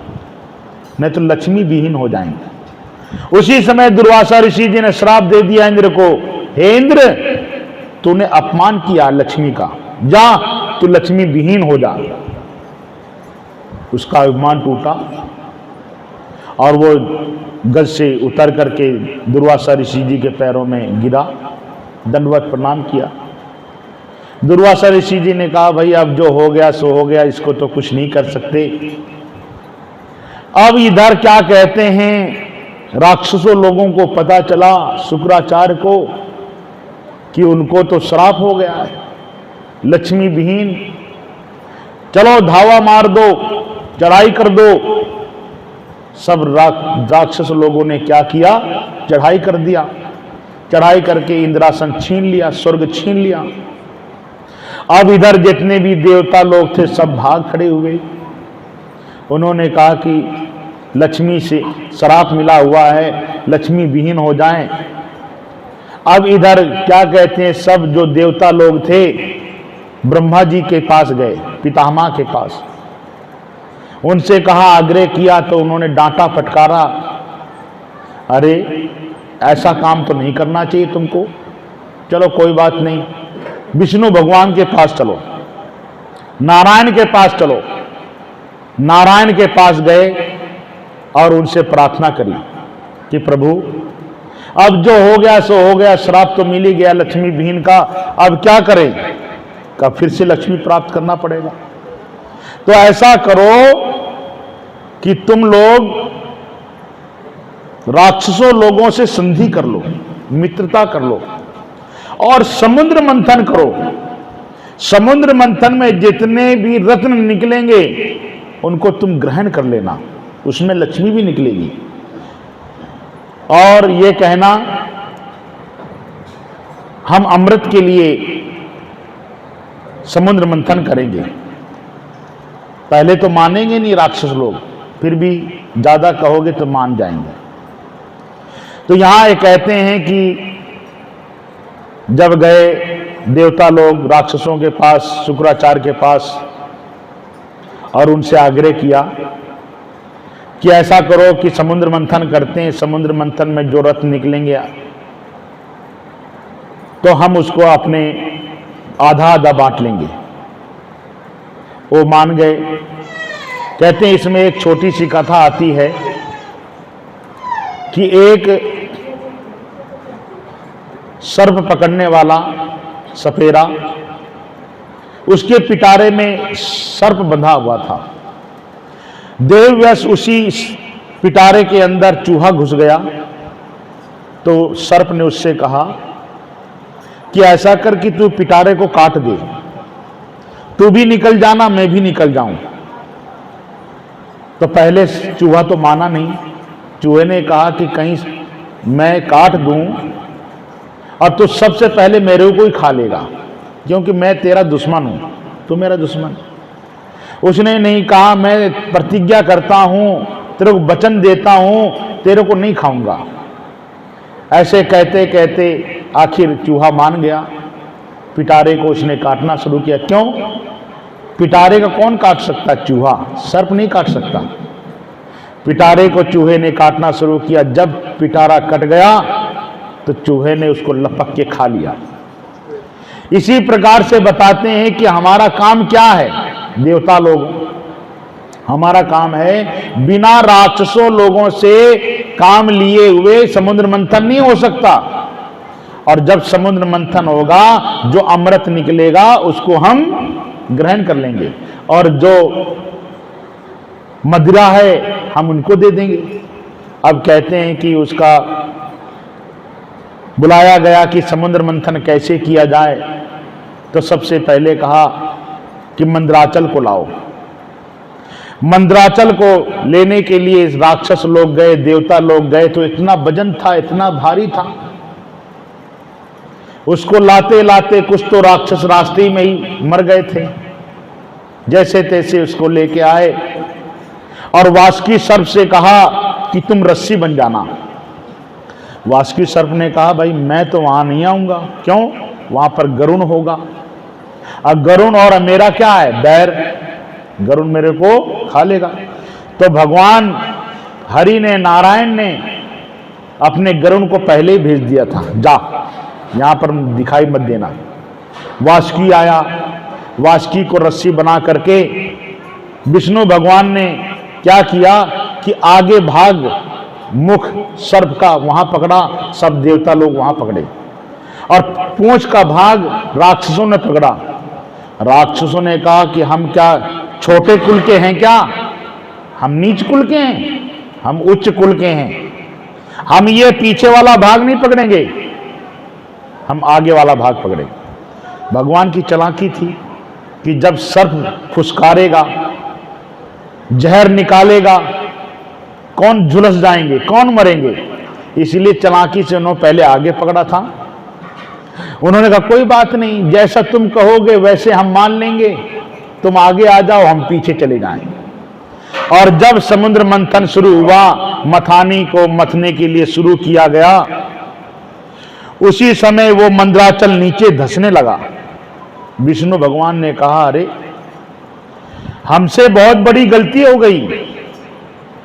नहीं तो लक्ष्मी विहीन हो जाएंगे। उसी समय दुर्वासा ऋषि जी ने श्राप दे दिया इंद्र को, हे इंद्र तूने अपमान किया लक्ष्मी का, जा तू लक्ष्मी विहीन हो जा। उसका अभिमान टूटा और वो गज से उतर करके दुर्वासा ऋषि जी के पैरों में गिरा, दंडवत प्रणाम किया। दुर्वासा ऋषि जी ने कहा भाई अब जो हो गया सो हो गया, इसको तो कुछ नहीं कर सकते। अब इधर क्या कहते हैं, राक्षसों लोगों को पता चला शुक्राचार्य को कि उनको तो श्राप हो गया है, लक्ष्मी विहीन, चलो धावा मार दो, चढ़ाई कर दो। सब राक्षस लोगों ने क्या किया, चढ़ाई कर दिया। चढ़ाई करके इंद्रासन छीन लिया, स्वर्ग छीन लिया। अब इधर जितने भी देवता लोग थे सब भाग खड़े हुए। उन्होंने कहा कि लक्ष्मी से श्राप मिला हुआ है, लक्ष्मी विहीन हो जाएं। अब इधर क्या कहते हैं, सब जो देवता लोग थे ब्रह्मा जी के पास गए, पितामह के पास, उनसे कहा, आग्रह किया तो उन्होंने डांटा फटकारा, अरे ऐसा काम तो नहीं करना चाहिए तुमको, चलो कोई बात नहीं, विष्णु भगवान के पास चलो, नारायण के पास चलो। नारायण के पास गए और उनसे प्रार्थना करी कि प्रभु अब जो हो गया सो हो गया, श्राप तो मिल ही गया लक्ष्मी विहीन का, अब क्या करें? का फिर से लक्ष्मी प्राप्त करना पड़ेगा। तो ऐसा करो कि तुम लोग राक्षसों लोगों से संधि कर लो, मित्रता कर लो और समुद्र मंथन करो। समुद्र मंथन में जितने भी रत्न निकलेंगे उनको तुम ग्रहण कर लेना, उसमें लक्ष्मी भी निकलेगी। और ये कहना हम अमृत के लिए समुद्र मंथन करेंगे। पहले तो मानेंगे नहीं राक्षस लोग, फिर भी ज्यादा कहोगे तो मान जाएंगे। तो यहां ये कहते हैं कि जब गए देवता लोग राक्षसों के पास, शुक्राचार्य के पास, और उनसे आग्रह किया कि ऐसा करो कि समुद्र मंथन करते हैं, समुद्र मंथन में जो रत्न निकलेंगे तो हम उसको अपने आधा आधा बांट लेंगे। वो मान गए। कहते हैं इसमें एक छोटी सी कथा आती है कि एक सर्प पकड़ने वाला सपेरा, उसके पिटारे में सर्प बंधा हुआ था। देवव्यस उसी पिटारे के अंदर चूहा घुस गया तो सर्प ने उससे कहा कि ऐसा कर कि तू पिटारे को काट दे, तू भी निकल जाना, मैं भी निकल जाऊं। तो पहले चूहा तो माना नहीं। चूहे ने कहा कि कहीं मैं काट दूं और तू सबसे पहले मेरे को ही खा लेगा, क्योंकि मैं तेरा दुश्मन हूं, तू मेरा दुश्मन। उसने नहीं कहा मैं प्रतिज्ञा करता हूं, तेरे को वचन देता हूं, तेरे को नहीं खाऊंगा। ऐसे कहते कहते आखिर चूहा मान गया। पिटारे को उसने काटना शुरू किया। क्यों? पिटारे का कौन काट सकता? चूहा, सर्प नहीं काट सकता। पिटारे को चूहे ने काटना शुरू किया। जब पिटारा कट गया तो चूहे ने उसको लपक के खा लिया। इसी प्रकार से बताते हैं कि हमारा काम क्या है देवता लोग, हमारा काम है बिना राक्षसों लोगों से काम लिए हुए समुद्र मंथन नहीं हो सकता। और जब समुद्र मंथन होगा जो अमृत निकलेगा उसको हम ग्रहण कर लेंगे, और जो मदिरा है हम उनको दे देंगे। अब कहते हैं कि उसका बुलाया गया कि समुद्र मंथन कैसे किया जाए। तो सबसे पहले कहा कि मंदराचल को लाओ। मंदराचल को लेने के लिए राक्षस लोग गए, देवता लोग गए, तो इतना वजन था, इतना भारी था। उसको लाते लाते कुछ तो राक्षस रास्ते में ही मर गए थे। जैसे तैसे उसको लेके आए और वासुकी सर्प से कहा कि तुम रस्सी बन जाना। वासुकी सर्प ने कहा भाई मैं तो वहां नहीं आऊंगा। क्यों? वहां पर गरुण होगा, अब गरुण और मेरा क्या है? बैर, गरुण मेरे को खा लेगा। तो भगवान हरि ने, नारायण ने अपने गरुण को पहले ही भेज दिया था, जा यहां पर दिखाई मत देना। वासुकी आया, वासुकी को रस्सी बना करके विष्णु भगवान ने क्या किया कि आगे भाग मुख सर्प का वहां पकड़ा, सब देवता लोग वहां पकड़े, और पूंछ का भाग राक्षसों ने पकड़ा। राक्षसों ने कहा कि हम क्या छोटे कुल के हैं क्या? हम नीच कुल के हैं, हम उच्च कुल के हैं। हम ये पीछे वाला भाग नहीं पकड़ेंगे, हम आगे वाला भाग पकड़ेंगे। भगवान की चालाकी थी कि जब सर्प फुसकारेगा, जहर निकालेगा, कौन झुलस जाएंगे, कौन मरेंगे, इसलिए चालाकी से उन्होंने पहले आगे पकड़ा था। उन्होंने कहा कोई बात नहीं, जैसा तुम कहोगे वैसे हम मान लेंगे, तुम आगे आ जाओ, हम पीछे चले जाएं। और जब समुद्र मंथन शुरू हुआ, मथानी को मथने के लिए शुरू किया गया, उसी समय वो मंदराचल नीचे धंसने लगा। विष्णु भगवान ने कहा अरे हमसे बहुत बड़ी गलती हो गई।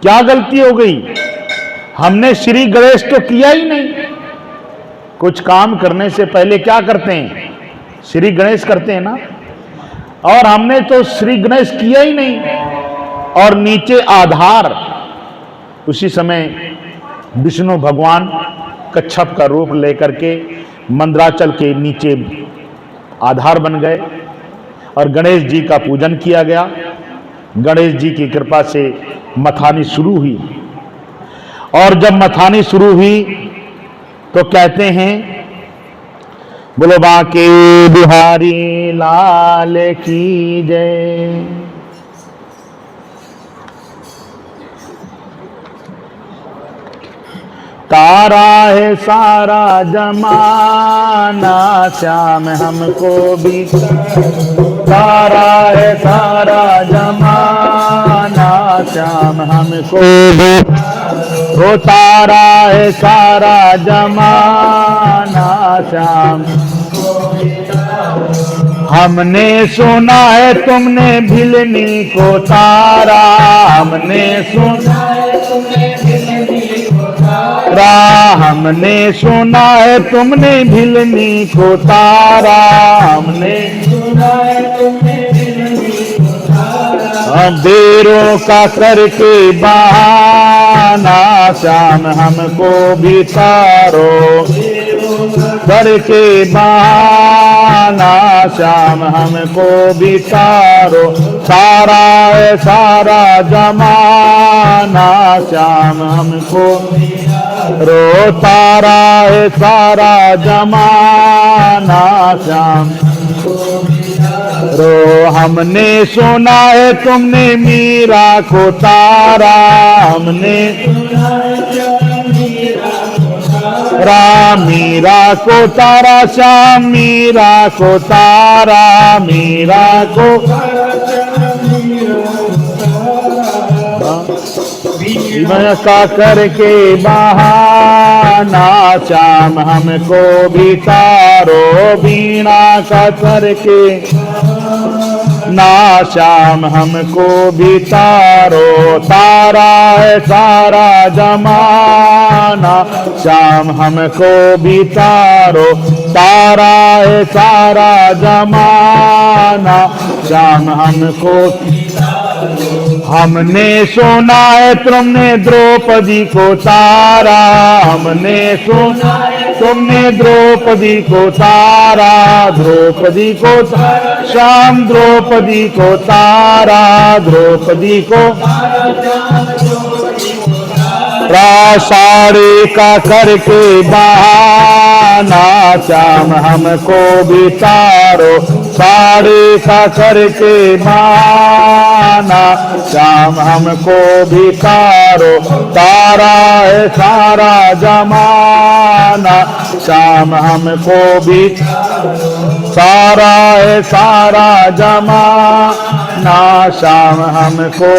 क्या गलती हो गई? हमने श्री गणेश तो किया ही नहीं। कुछ काम करने से पहले क्या करते हैं? श्री गणेश करते हैं ना, और हमने तो श्री गणेश किया ही नहीं। और नीचे आधार, उसी समय विष्णु भगवान कच्छप का रूप लेकर के मंदराचल के नीचे आधार बन गए और गणेश जी का पूजन किया गया। गणेश जी की कृपा से मथानी शुरू हुई और जब मथानी शुरू हुई तो कहते हैं, बोलो बांके बिहारी लाल की जय। तारा है सारा जमाना श्याम हमको भी, तारा है सारा जमाना श्याम हमको भी, वो तारा है सारा जमाना श्याम। हमने सुना है तुमने भिलनी को तारा, हमने सुना है तुमने भिलनी को तारा, हमने सुना है तुमने भिलनी को तारा, हमने सुना है तुमने भिलनी को तारा। देरों का करके बहाना श्याम हमको भी तारो, करके बहाना श्याम हमको भी तारो। सारा है सारा जमाना श्याम हमको रो, तारा है सारा जमाना श्याम रो। हमने सुना है तुमने मीरा को तारा, हमने सुना है मीरा को तारा श्याम, मीरा को तारा, मीरा को का करके बहाना श्याम हमको भी तारो, बीणा का करके ना श्याम हमको भी तारो। तारा है सारा जमाना श्याम हमको भी तारो, तारा है सारा जमाना श्याम हमको। हमने सुना है तुमने द्रौपदी को तारा, हमने सुना है तुमने द्रौपदी को तारा, द्रौपदी को श्याम द्रौपदी को तारा, द्रौपदी को साड़ी का करके बहाना श्याम हमको भी तारो, साड़ी का करके बहाना श्याम हमको भी तारो। तारा है सारा जमाना श्याम हमको भी, सारा है सारा जमाना श्याम हमको।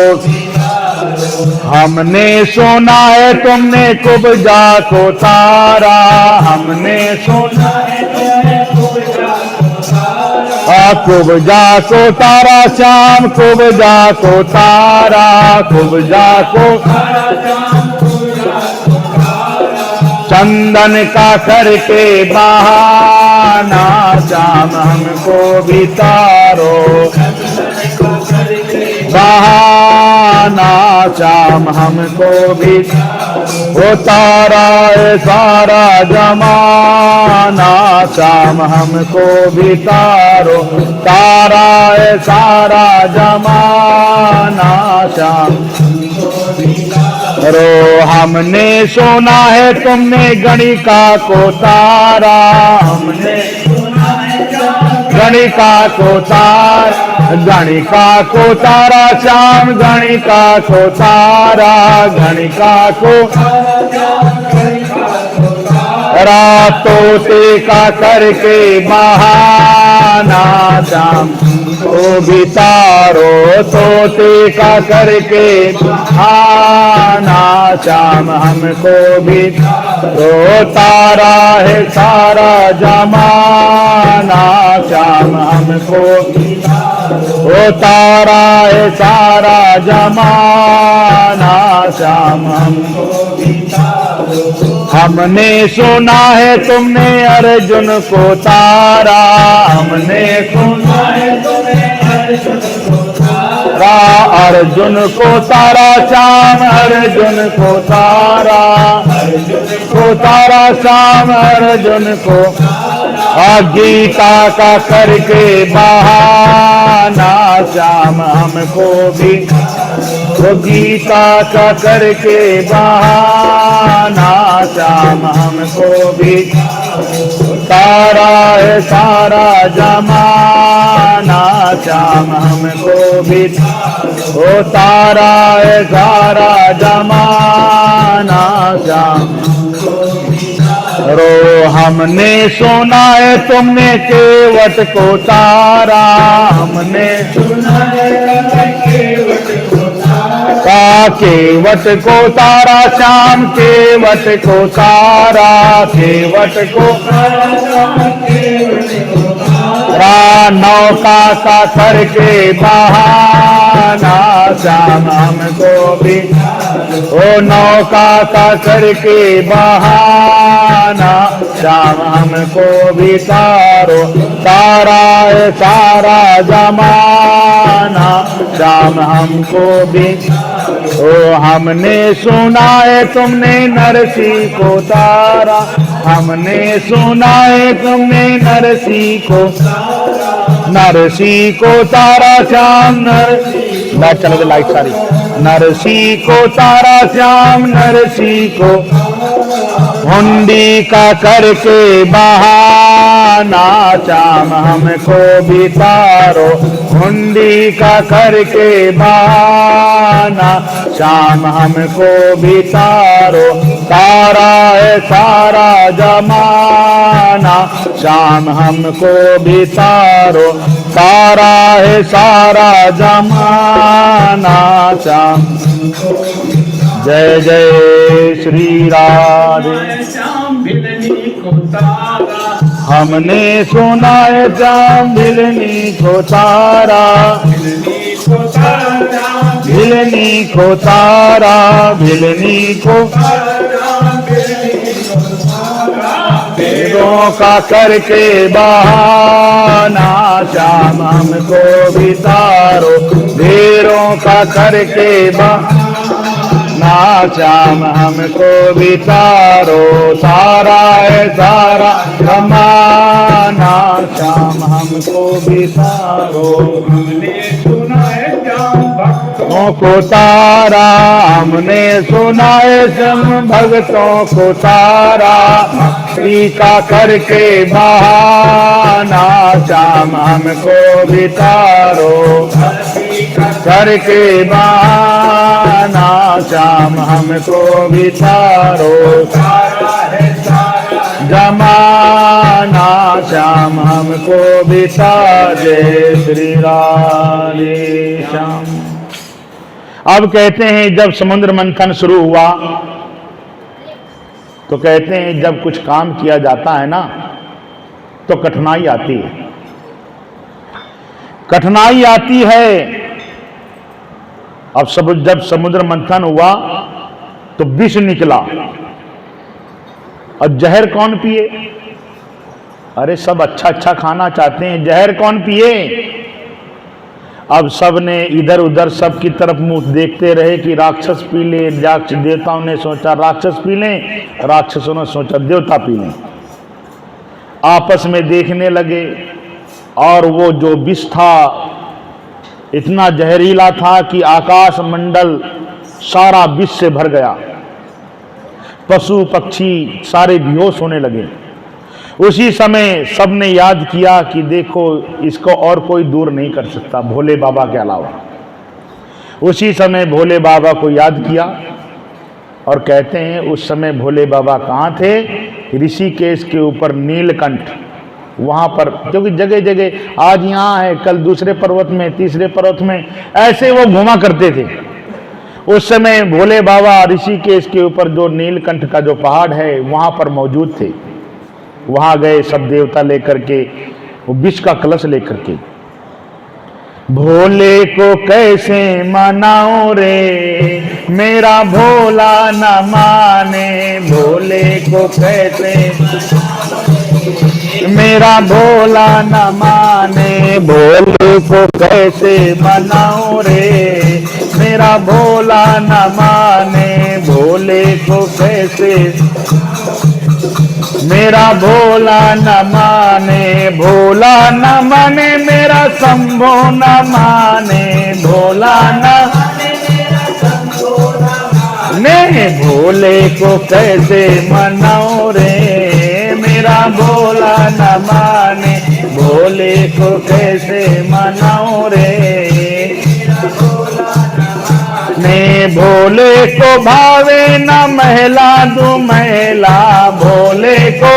हमने सुना है तुमने कुब्जा को तारा, हमने सुना है तुमने कुब्जा को तारा श्याम, कुब्जा को तारा, कुब्जा को चंदन का करके बहाना श्याम हमको भी तारो, बहाना श्याम हमको भी। वो तारा है सारा जमाना श्याम हमको भी तारो, तारा है सारा जमाना श्याम रो। हमने सुना है तुमने गणिका को तारा, हमने गणिका को तारा, गणिका को तारा श्याम, गणिका को तारा, गणिका को तोते का करके बहाना श्याम को भी तारो, तोते का करके बहाना श्याम हमको भी तो। तारा है सारा जमाना श्याम हमको, ओ तारा है सारा जमाना श्याम हमको। हमने सुना है तुमने अर्जुन को तारा, हमने सुना है तुमने अर्जुन को तारा श्याम, अर्जुन को तारा, को तारा श्याम अर्जुन को। गीता का करके बहाना श्याम हमको भी वो गीता का करके बहाना, श्याम हमको भी तारा है सारा जमाना, श्याम हमको भी वो तारा है सारा जमाना, श्याम रो हमने सुना है तुमने केवट को तारा, हमने सुना है केवट को तारा, श्याम केवट को तारा, केवट को नौका का करके बहाना, श्याम हमको भी ओ नौका का करके बहाना, श्याम हमको भी तारो तारा है सारा जमाना, श्याम हमको भी ओ हमने सुना है तुमने नरसी को तारा, हमने सुना है तुमने नरसी को तारा, श्याम लाइट चलो लाइट सारी, नरसी को तारा श्याम नरसी को हुंडी का करके बहाना, श्याम हमको भी तारो हुंडी का करके बहाना, श्याम हमको भी तारो तारा है सारा जमाना, श्याम हमको भी तारो तारा है सारा जमाना, श्याम जय जय श्री राधे। श्याम भिलनी को तारा, हमने सुना है श्याम भिलनी को तारा, भिलनी को तारा, भिलनी को तारा, भिलनी को पेड़ों का करके बहाना, श्याम हमको भी तारो ढेरों का करके बहाना, श्याम हमको भी तारो तारा है सारा जमाना, श्याम हमको भी तारो हमने सुना है श्याम भक्तों को तारा, हमने सुना है श्याम भक्तों को तारा, भक्ति का करके बहाना, श्याम हमको भी तारो करके बहाना, श्याम हमको भी तारो जमाना, श्याम हमको भी तारे श्री राधे श्याम। अब कहते हैं जब समुद्र मंथन शुरू हुआ तो कहते हैं जब कुछ काम किया जाता है ना तो कठिनाई आती है, कठिनाई आती है। अब जब समुद्र मंथन हुआ तो विष निकला और जहर कौन पिए? अरे सब अच्छा अच्छा खाना चाहते हैं, जहर कौन पिए? अब सब ने इधर उधर सब की तरफ मुंह देखते रहे कि राक्षस पी ले, राक्षस देवताओं ने सोचा राक्षस पी लें, राक्षसों ने सोचा देवता पी लें, आपस में देखने लगे और वो जो विष था इतना जहरीला था कि आकाश मंडल सारा विष से भर गया, पशु पक्षी सारे बेहोश होने लगे। उसी समय सबने याद किया कि देखो इसको और कोई दूर नहीं कर सकता भोले बाबा के अलावा। उसी समय भोले बाबा को याद किया और कहते हैं उस समय भोले बाबा कहाँ थे? ऋषिकेश के ऊपर नीलकंठ, वहाँ पर, क्योंकि जगह जगह आज यहाँ है कल दूसरे पर्वत में, तीसरे पर्वत में, ऐसे वो घुमा करते थे। उस समय भोले बाबा ऋषिकेश के ऊपर जो नीलकंठ का जो पहाड़ है वहाँ पर मौजूद थे। वहाँ गए सब देवता लेकर के, वो विष का कलश लेकर के। भोले को कैसे मनाऊं रे मेरा भोला न माने, भोले को कैसे मेरा भोला न माने, भोले को कैसे मनाऊं रे मेरा भोला न माने, भोले को कैसे मेरा भोला न माने, भोला न माने मेरा शंभो न माने, भोला न भोले को कैसे मनाऊं रे, मेरा भोला न माने, भोले को कैसे मनाऊं रे। मैं भोले को भावे न महिला दू महिला, भोले को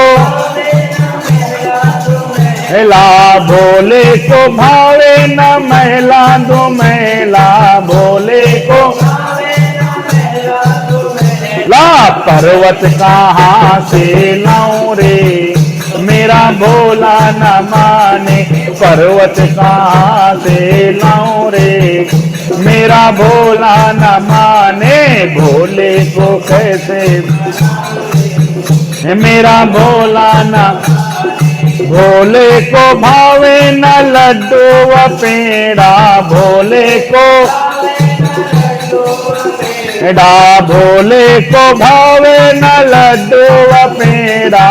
महिला, भोले को भावे न महिला दो महिला, भोले को ला पर्वत कहाँ से लाऊं रे, मेरा भोला न माने, पर्वत कहाँ से लाऊं रे, मेरा भोला न माने, भोले को कैसे, मेरा भोला न, भोले को भावे न लड्डू व पेड़ा, भोले को पेड़ा, भोले को भावे न लड्डू व पेड़ा,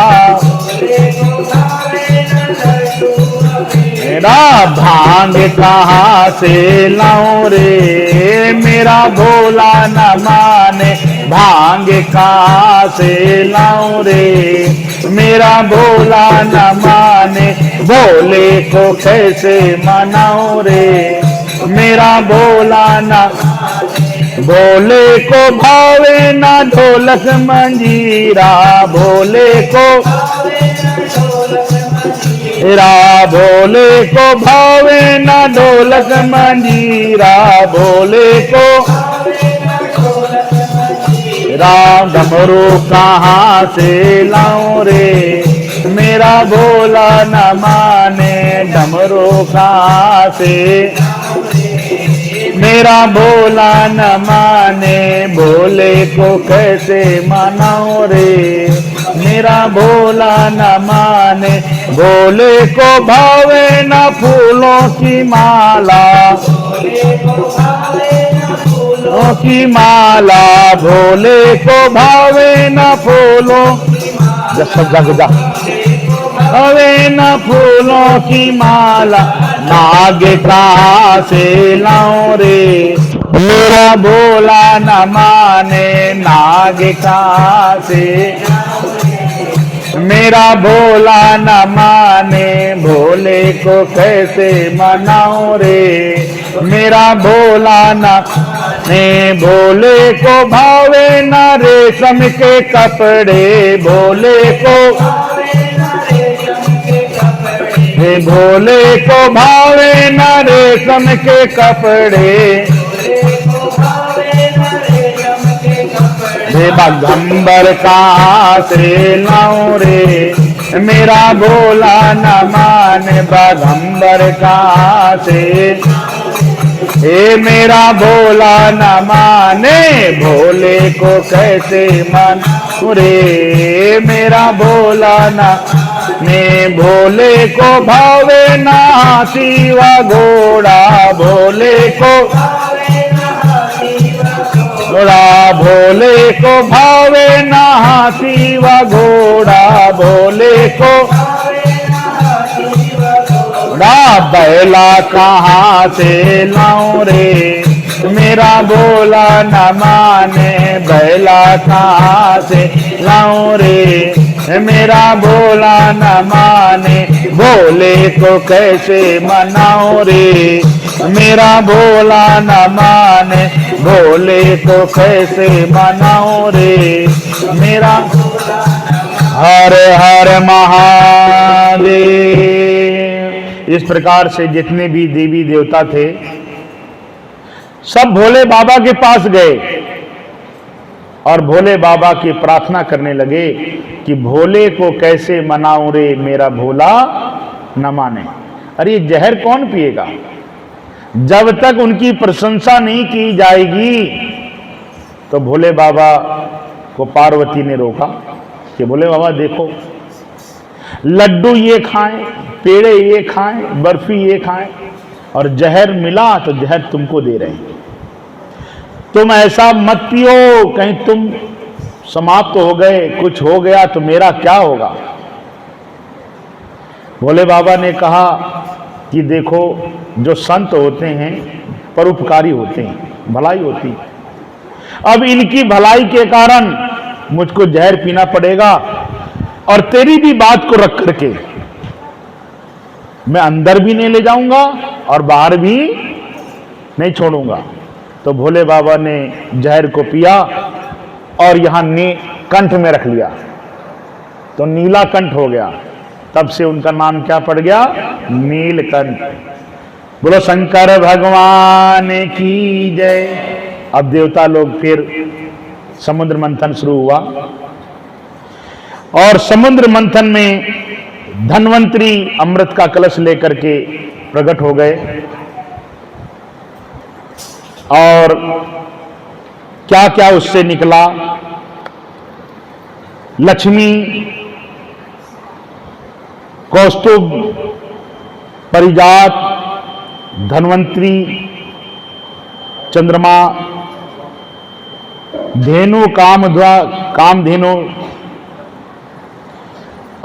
मेरा भांग कहाँ से लाऊं रे, मेरा भोला न माने, भांग कहाँ से लाऊं रे, मेरा भोला न माने, भोले को कैसे मनाऊं रे, मेरा भोला न, भोले को भावे न ढोलक मंजीरा, भोले को रा, भोले को भावे न ढोलक मंजीरा, भोले को राम, डमरू कहाँ से लाऊं रे, मेरा भोला न माने, डमरू कहाँ से, मेरा भोला न माने, भोले को कैसे मनाऊं रे, मेरा भोला न माने, भोले को भावे न फूलों की माला, फूलों की माला, भोले को भावे न फूलों, भावे न फूलों की माला, नाग कहाँ से लाऊं रे, मेरा भोला न माने, नाग कहाँ से, मेरा भोला न माने, भोले को कैसे मनाऊं रे, मेरा भोला न, मैं भोले को भावे न रेशम के कपड़े, भोले को, मैं भोले को भावे न रेशम के कपड़े, बाघंबर कहाँ से लाऊं रे, मेरा भोला न माने, बाघंबर कहाँ से, हे मेरा भोला न माने, भोले को कैसे मानूं रे, मेरा भोला न, मैं भोले को भावे ना हाथी व घोड़ा, भोले को घोड़ा, भोले को भावे ना हाथी व घोड़ा, भोले को घोड़ा, बैला कहाँ से लाऊं रे, मेरा भोला न माने, बैला कहाँ से लाऊं रे, मेरा भोला न माने, भोले को कैसे मनाऊं रे, मेरा भोला न माने, भोले को कैसे मनाऊं रे, मेरा हर हर महादेव। इस प्रकार से जितने भी देवी देवता थे सब भोले बाबा के पास गए और भोले बाबा की प्रार्थना करने लगे कि भोले को कैसे मनाऊं रे, मेरा भोला न माने। अरे जहर कौन पिएगा? जब तक उनकी प्रशंसा नहीं की जाएगी। तो भोले बाबा को पार्वती ने रोका कि भोले बाबा देखो, लड्डू ये खाएं, पेड़े ये खाएं, बर्फी ये खाएं, और जहर मिला तो जहर तुमको दे रहे हैं। तुम ऐसा मत पियो, कहीं तुम समाप्त हो गए, कुछ हो गया तो मेरा क्या होगा। भोले बाबा ने कहा कि देखो, जो संत होते हैं परोपकारी होते हैं, भलाई होती है। अब इनकी भलाई के कारण मुझको जहर पीना पड़ेगा और तेरी भी बात को रख करके मैं अंदर भी नहीं ले जाऊंगा और बाहर भी नहीं छोड़ूंगा। तो भोले बाबा ने जहर को पिया और यहां कंठ में रख लिया, तो नीला कंठ हो गया। तब से उनका नाम क्या पड़ गया? नीलकंठ। बोलो शंकर भगवान की जय। अब देवता लोग फिर समुद्र मंथन शुरू हुआ और समुद्र मंथन में धन्वंतरी अमृत का कलश लेकर के प्रकट हो गए और क्या क्या उससे निकला। लक्ष्मी, कौस्तुभ, परिजात, धन्वंतरी, चंद्रमा, धेनु, कामधेनु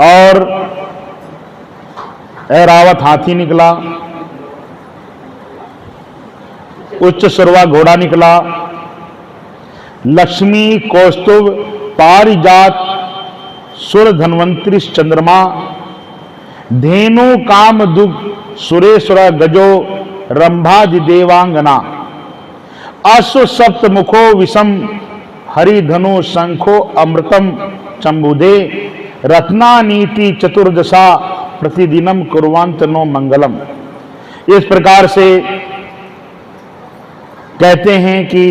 और ऐरावत हाथी निकला। उच्च सुरवा घोड़ा निकला। लक्ष्मी, कौस्तुभ, पारिजात, सुर, धन्वंतरी, चंद्रमा, धेनु, कामधुक, सुरेश्वर, गजो, रंभादि देवांगना, अश्व सप्त मुखो विषम, हरिधनु, शंखो, अमृतम, चंबुदे, रत्नानीति चतुर्दशा, प्रतिदिनम कुर्वांत नो मंगलम। इस प्रकार से कहते हैं कि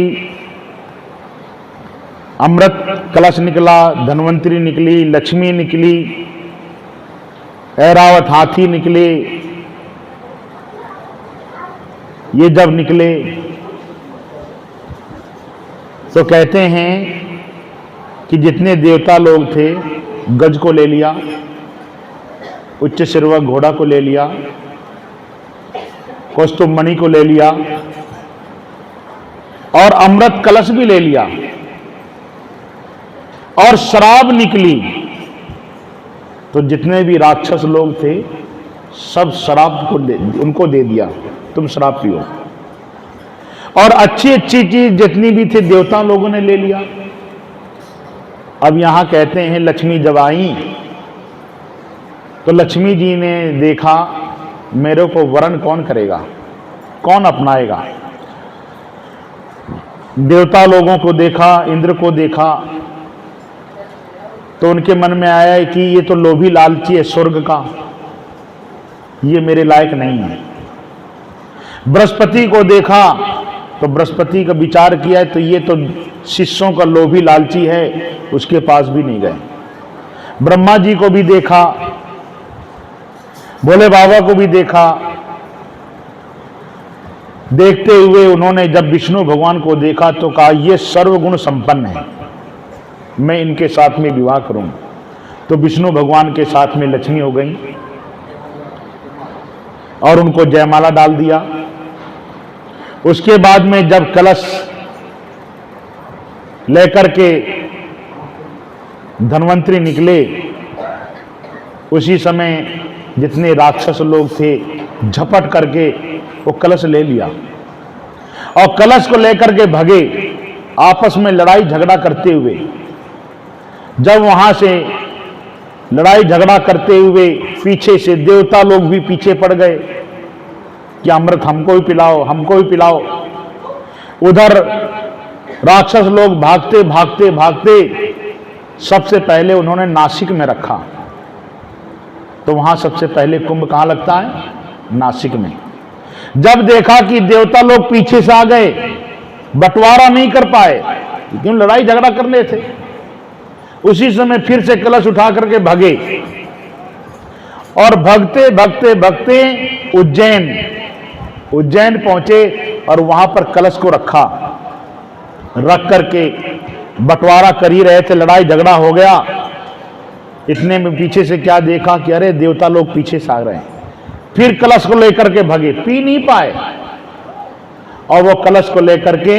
अमृत कलश निकला, धन्वंतरी निकली, लक्ष्मी निकली, ऐरावत हाथी निकले। ये जब निकले तो कहते हैं कि जितने देवता लोग थे गज को ले लिया, उच्च सिरवा घोड़ा को ले लिया, कौस्तुभ मणि को ले लिया और अमृत कलश भी ले लिया और शराब निकली। तो जितने भी राक्षस लोग थे सब शराब को उनको दे दिया, तुम शराब पियो। और अच्छी अच्छी चीज जितनी भी थी देवता लोगों ने ले लिया। अब यहां कहते हैं लक्ष्मी जब आई तो लक्ष्मी जी ने देखा मेरे को वरण कौन करेगा, कौन अपनाएगा। देवता लोगों को देखा, इंद्र को देखा, तो उनके मन में आया कि ये तो लोभी लालची है स्वर्ग का, ये मेरे लायक नहीं है। बृहस्पति को देखा तो बृहस्पति का विचार किया तो ये तो शिष्यों का लोभी लालची है, उसके पास भी नहीं गए। ब्रह्मा जी को भी देखा, भोले बाबा को भी देखा। देखते हुए उन्होंने जब विष्णु भगवान को देखा तो कहा ये सर्वगुण संपन्न है, मैं इनके साथ में विवाह करूं। तो विष्णु भगवान के साथ में लक्ष्मी हो गई और उनको जयमाला डाल दिया। उसके बाद में जब कलश लेकर के धन्वंतरी निकले, उसी समय जितने राक्षस लोग थे झपट करके वो कलश ले लिया और कलश को लेकर के भगे, आपस में लड़ाई झगड़ा करते हुए। जब वहां से लड़ाई झगड़ा करते हुए पीछे से देवता लोग भी पीछे पड़ गए कि अमृत हमको भी पिलाओ, हमको भी पिलाओ। उधर राक्षस लोग भागते भागते भागते सबसे पहले उन्होंने नासिक में रखा। तो वहां सबसे पहले कुंभ कहां लगता है? नासिक में। जब देखा कि देवता लोग पीछे से आ गए, बंटवारा नहीं कर पाए क्यों लड़ाई झगड़ा कर रहे थे, उसी समय फिर से कलश उठा करके भागे और भगते भगते भगते उज्जैन पहुंचे और वहां पर कलश को रख करके बंटवारा कर ही रहे थे। लड़ाई झगड़ा हो गया, इतने में पीछे से क्या देखा कि अरे देवता लोग पीछे से आ रहे हैं। फिर कलश को लेकर के भगे, पी नहीं पाए और वो कलश को लेकर के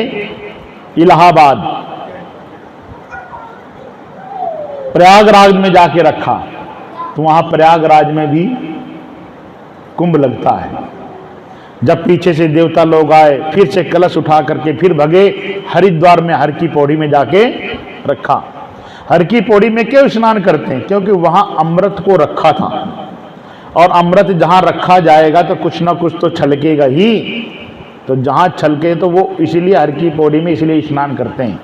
इलाहाबाद प्रयागराज में जाके रखा। तो वहां प्रयागराज में भी कुंभ लगता है। जब पीछे से देवता लोग आए, फिर से कलश उठा करके फिर भगे, हरिद्वार में हर की पौड़ी में जाके रखा। हर की पौड़ी में क्यों स्नान करते हैं? क्योंकि वहां अमृत को रखा था, और अमृत जहां रखा जाएगा तो कुछ ना कुछ तो छलकेगा ही। तो जहां छलके तो वो इसीलिए हर की पौड़ी में इसलिए स्नान करते हैं।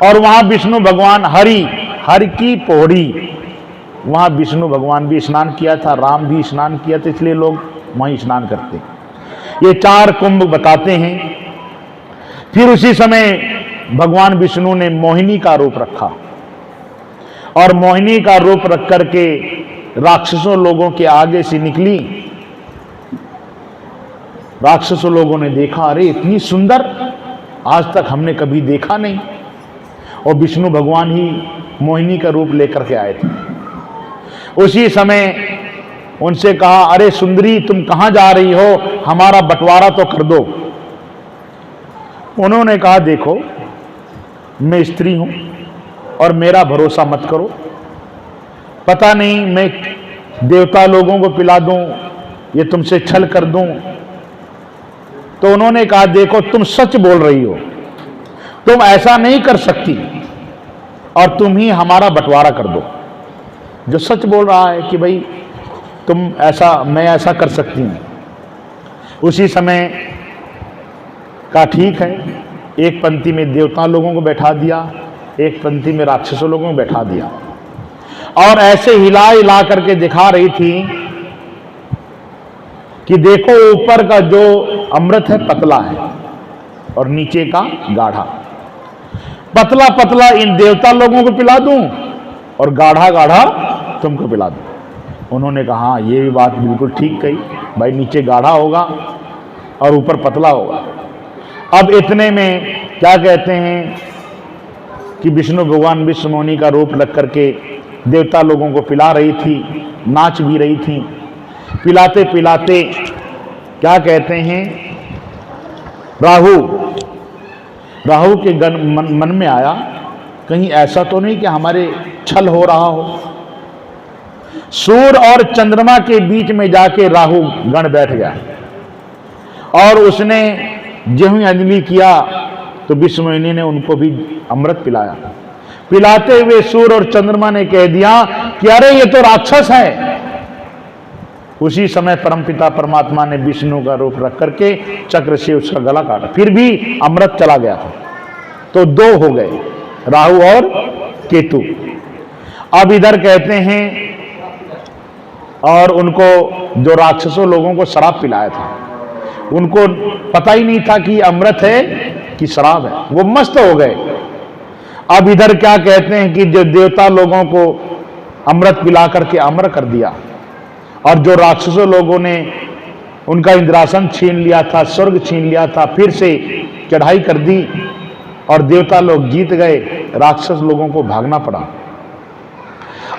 और वहां विष्णु भगवान हर की पौड़ी, वहां विष्णु भगवान भी स्नान किया था, राम भी स्नान किया था, इसलिए लोग वहीं स्नान करते हैं। ये 4 कुंभ बताते हैं। फिर उसी समय भगवान विष्णु ने मोहिनी का रूप रखा, और मोहिनी का रूप रख करके राक्षसों लोगों के आगे से निकली। राक्षसों लोगों ने देखा, अरे इतनी सुंदर आज तक हमने कभी देखा नहीं, और विष्णु भगवान ही मोहिनी का रूप लेकर के आए थे। उसी समय उनसे कहा, अरे सुंदरी तुम कहां जा रही हो, हमारा बंटवारा तो कर दो। उन्होंने कहा, देखो मैं स्त्री हूं और मेरा भरोसा मत करो, पता नहीं मैं देवता लोगों को पिला दूं, ये तुमसे छल कर दूं। तो उन्होंने कहा, देखो तुम सच बोल रही हो, तुम ऐसा नहीं कर सकती, और तुम ही हमारा बंटवारा कर दो। जो सच बोल रहा है कि भाई तुम ऐसा, मैं ऐसा कर सकती हूं। उसी समय का ठीक है, एक पंक्ति में देवता लोगों को बैठा दिया, एक पंक्ति में राक्षसों लोगों को बैठा दिया, और ऐसे हिला हिला करके दिखा रही थी कि देखो ऊपर का जो अमृत है पतला है और नीचे का गाढ़ा। पतला पतला इन देवता लोगों को पिला दूं और गाढ़ा गाढ़ा तुमको पिला दूं। उन्होंने कहा, हाँ ये भी बात बिल्कुल ठीक कही, भाई नीचे गाढ़ा होगा और ऊपर पतला होगा। अब इतने में क्या कहते हैं कि विष्णु भगवान विश्व मोहिनी का रूप रख करके देवता लोगों को पिला रही थी, नाच भी रही थी। पिलाते पिलाते क्या कहते हैं, राहु के मन में आया, कहीं ऐसा तो नहीं कि हमारे छल हो रहा हो। सूर्य और चंद्रमा के बीच में जाके राहु गण बैठ गया, और उसने जो ही अंजलि किया तो विश्व मोहिनी ने उनको भी अमृत पिलाया। पिलाते हुए सूर्य और चंद्रमा ने कह दिया कि अरे ये तो राक्षस है। उसी समय परमपिता परमात्मा ने विष्णु का रूप रख करके चक्र से उसका गला काटा, फिर भी अमृत चला गया था। तो 2 हो गए, राहु और केतु। अब इधर कहते हैं, और उनको जो राक्षसों लोगों को शराब पिलाया था, उनको पता ही नहीं था कि अमृत है कि शराब है, वो मस्त हो गए। अब इधर क्या कहते हैं कि जो देवता लोगों को अमृत पिला करके अमर कर दिया, और जो राक्षसों लोगों ने उनका इंद्रासन छीन लिया था, स्वर्ग छीन लिया था, फिर से चढ़ाई कर दी और देवता लोग जीत गए, राक्षस लोगों को भागना पड़ा।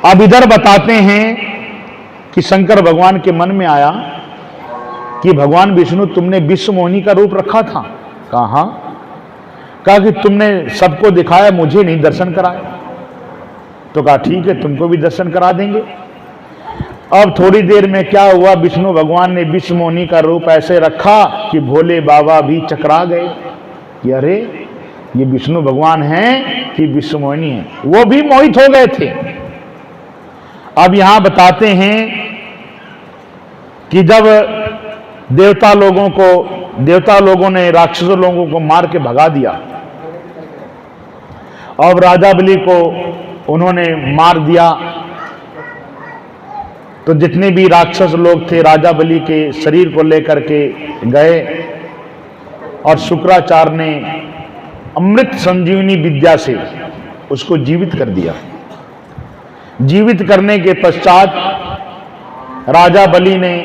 अब इधर बताते हैं कि शंकर भगवान के मन में आया कि भगवान विष्णु तुमने विश्व मोहिनी का रूप रखा था। कहा कि तुमने सबको दिखाया, मुझे नहीं दर्शन कराया। तो कहा ठीक है, तुमको भी दर्शन करा देंगे। अब थोड़ी देर में क्या हुआ, विष्णु भगवान ने विश्व मोहिनी का रूप ऐसे रखा कि भोले बाबा भी चकरा गए कि अरे ये विष्णु भगवान हैं कि विश्व मोहिनी है, वो भी मोहित हो गए थे। अब यहां बताते हैं कि जब देवता लोगों ने राक्षसों लोगों को मार के भगा दिया, और राजा बलि को उन्होंने मार दिया, तो जितने भी राक्षस लोग थे राजा बलि के शरीर को लेकर के गए, और शुक्राचार्य ने अमृत संजीवनी विद्या से उसको जीवित कर दिया। जीवित करने के पश्चात राजा बलि ने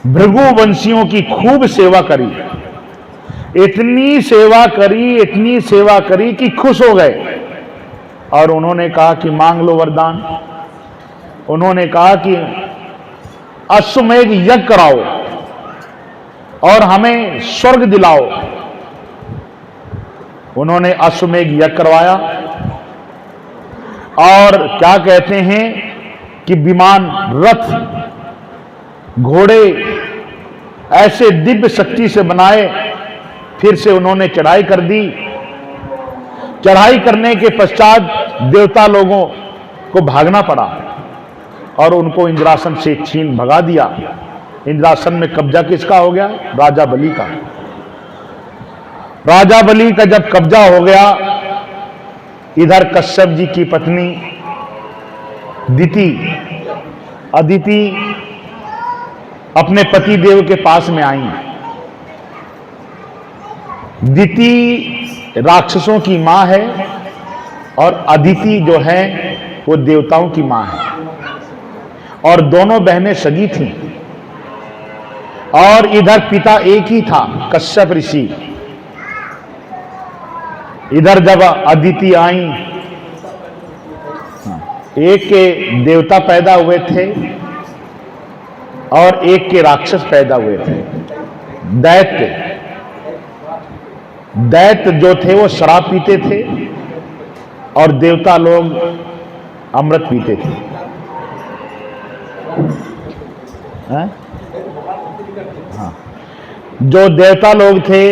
भृगुवंशियों की खूब सेवा करी, इतनी सेवा करी कि खुश हो गए, और उन्होंने कहा कि मांग लो वरदान। उन्होंने कहा कि अश्वमेध यज्ञ कराओ और हमें स्वर्ग दिलाओ। उन्होंने अश्वमेध यज्ञ करवाया, और क्या कहते हैं कि विमान, रथ, घोड़े ऐसे दिव्य शक्ति से बनाए, फिर से उन्होंने चढ़ाई कर दी। चढ़ाई करने के पश्चात देवता लोगों को भागना पड़ा और उनको इंद्रासन से छीन भगा दिया। इंद्रासन में कब्जा किसका हो गया? राजा बलि का। राजा बलि का जब कब्जा हो गया, इधर कश्यप जी की पत्नी अदिति अपने पति देव के पास में आई। दिति राक्षसों की मां है और अदिति जो है वो देवताओं की मां है, और दोनों बहनें सगी थीं। और इधर पिता एक ही था, कश्यप ऋषि। इधर जब अदिति आई, एक के देवता पैदा हुए थे और एक के राक्षस पैदा हुए थे, दैत्य जो थे वो शराब पीते थे और देवता लोग अमृत पीते थे। हाँ? जो देवता लोग थे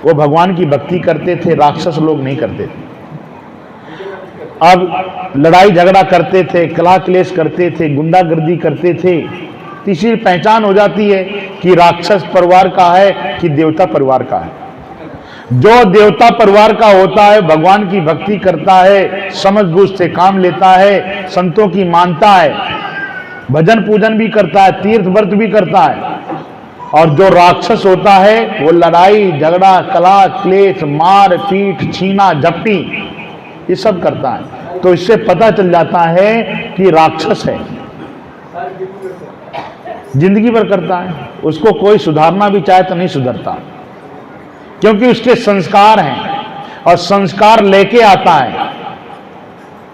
वो भगवान की भक्ति करते थे, राक्षस लोग नहीं करते थे। अब लड़ाई झगड़ा करते थे, कलह क्लेश करते थे, गुंडागर्दी करते थे। तीसरी पहचान हो जाती है कि राक्षस परिवार का है कि देवता परिवार का है। जो देवता परिवार का होता है, भगवान की भक्ति करता है, समझ बूझ से काम लेता है, संतों की मानता है, भजन पूजन भी करता है, तीर्थ व्रत भी करता है। और जो राक्षस होता है वो लड़ाई झगड़ा, कलह क्लेश, मार पीट, छीना झपटी, ये सब करता है। तो इससे पता चल जाता है कि राक्षस है, जिंदगी भर करता है। उसको कोई सुधारना भी चाहे तो नहीं सुधरता, क्योंकि उसके संस्कार हैं और संस्कार लेके आता है।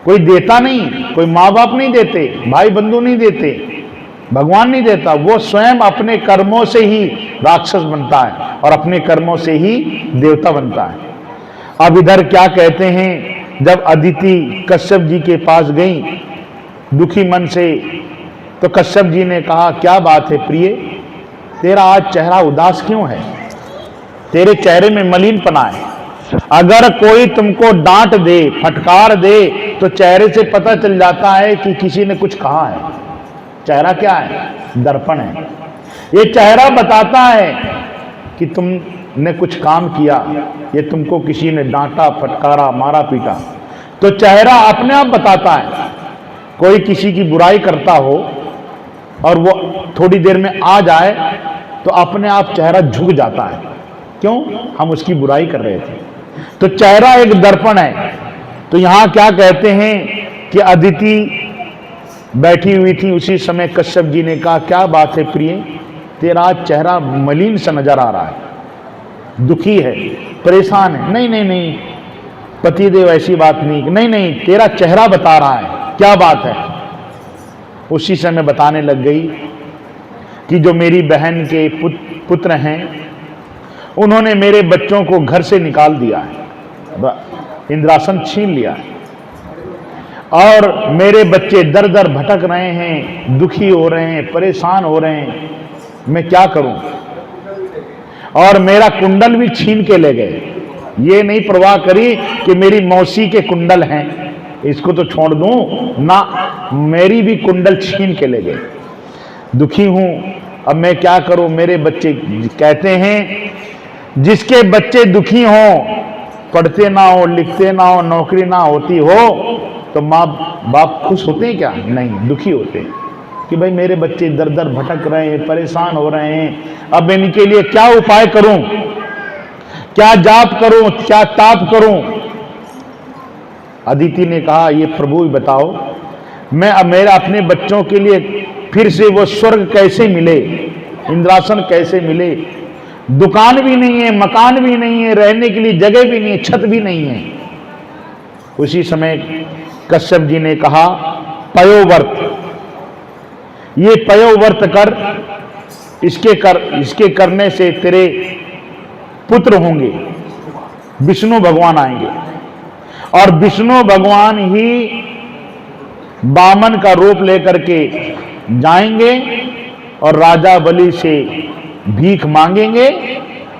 कोई देता नहीं, कोई माँ बाप नहीं देते, भाई बंधु नहीं देते, भगवान नहीं देता। वो स्वयं अपने कर्मों से ही राक्षस बनता है और अपने कर्मों से ही देवता बनता है। अब इधर क्या कहते हैं, जब अदिति कश्यप जी के पास गई दुखी मन से, तो कश्यप जी ने कहा, क्या बात है प्रिय, तेरा आज चेहरा उदास क्यों है? तेरे चेहरे में मलिनपना है। अगर कोई तुमको डांट दे, फटकार दे, तो चेहरे से पता चल जाता है कि किसी ने कुछ कहा है। चेहरा क्या है? दर्पण है। ये चेहरा बताता है कि तुमने कुछ काम किया, ये तुमको किसी ने डांटा, फटकारा, मारा पीटा, तो चेहरा अपने आप बताता है। कोई किसी की बुराई करता हो और वो थोड़ी देर में आ जाए तो अपने आप चेहरा झुक जाता है। क्यों? हम उसकी बुराई कर रहे थे। तो चेहरा एक दर्पण है। तो यहां क्या कहते हैं कि अदिति बैठी हुई थी, उसी समय कश्यप जी ने कहा, क्या बात है प्रिय, तेरा चेहरा मलिन सा नजर आ रहा है, दुखी है, परेशान है। नहीं नहीं नहीं पतिदेव, ऐसी बात नहीं। नहीं नहीं, तेरा चेहरा बता रहा है, क्या बात है? उसी समय बताने लग गई कि जो मेरी बहन के पुत्र हैं, उन्होंने मेरे बच्चों को घर से निकाल दिया है, इंद्रासन छीन लिया है, और मेरे बच्चे दर दर भटक रहे हैं, दुखी हो रहे हैं, परेशान हो रहे हैं। मैं क्या करूं? और मेरा कुंडल भी छीन के ले गए। ये नहीं परवाह करी कि मेरी मौसी के कुंडल हैं, इसको तो छोड़ दूं ना, मेरी भी कुंडल छीन के ले गए। दुखी हूं, अब मैं क्या करूं? मेरे बच्चे, कहते हैं जिसके बच्चे दुखी हों, पढ़ते ना हो, लिखते ना हो, नौकरी ना होती हो, तो माँ बाप खुश होते हैं क्या? नहीं, दुखी होते हैं कि भाई मेरे बच्चे दर दर भटक रहे हैं, परेशान हो रहे हैं, अब इनके लिए क्या उपाय करूं, क्या जाप करूं, क्या ताप करूं? अदिति ने कहा, ये प्रभु ही बताओ, मैं अब मेरा अपने बच्चों के लिए फिर से वो स्वर्ग कैसे मिले, इंद्रासन कैसे मिले? दुकान भी नहीं है, मकान भी नहीं है, रहने के लिए जगह भी नहीं है, छत भी नहीं है। उसी समय कश्यप जी ने कहा, पयोव्रत, ये पयोव्रत कर, इसके करने से तेरे पुत्र होंगे, विष्णु भगवान आएंगे, और विष्णु भगवान ही वामन का रूप लेकर के जाएंगे और राजा बलि से भीख मांगेंगे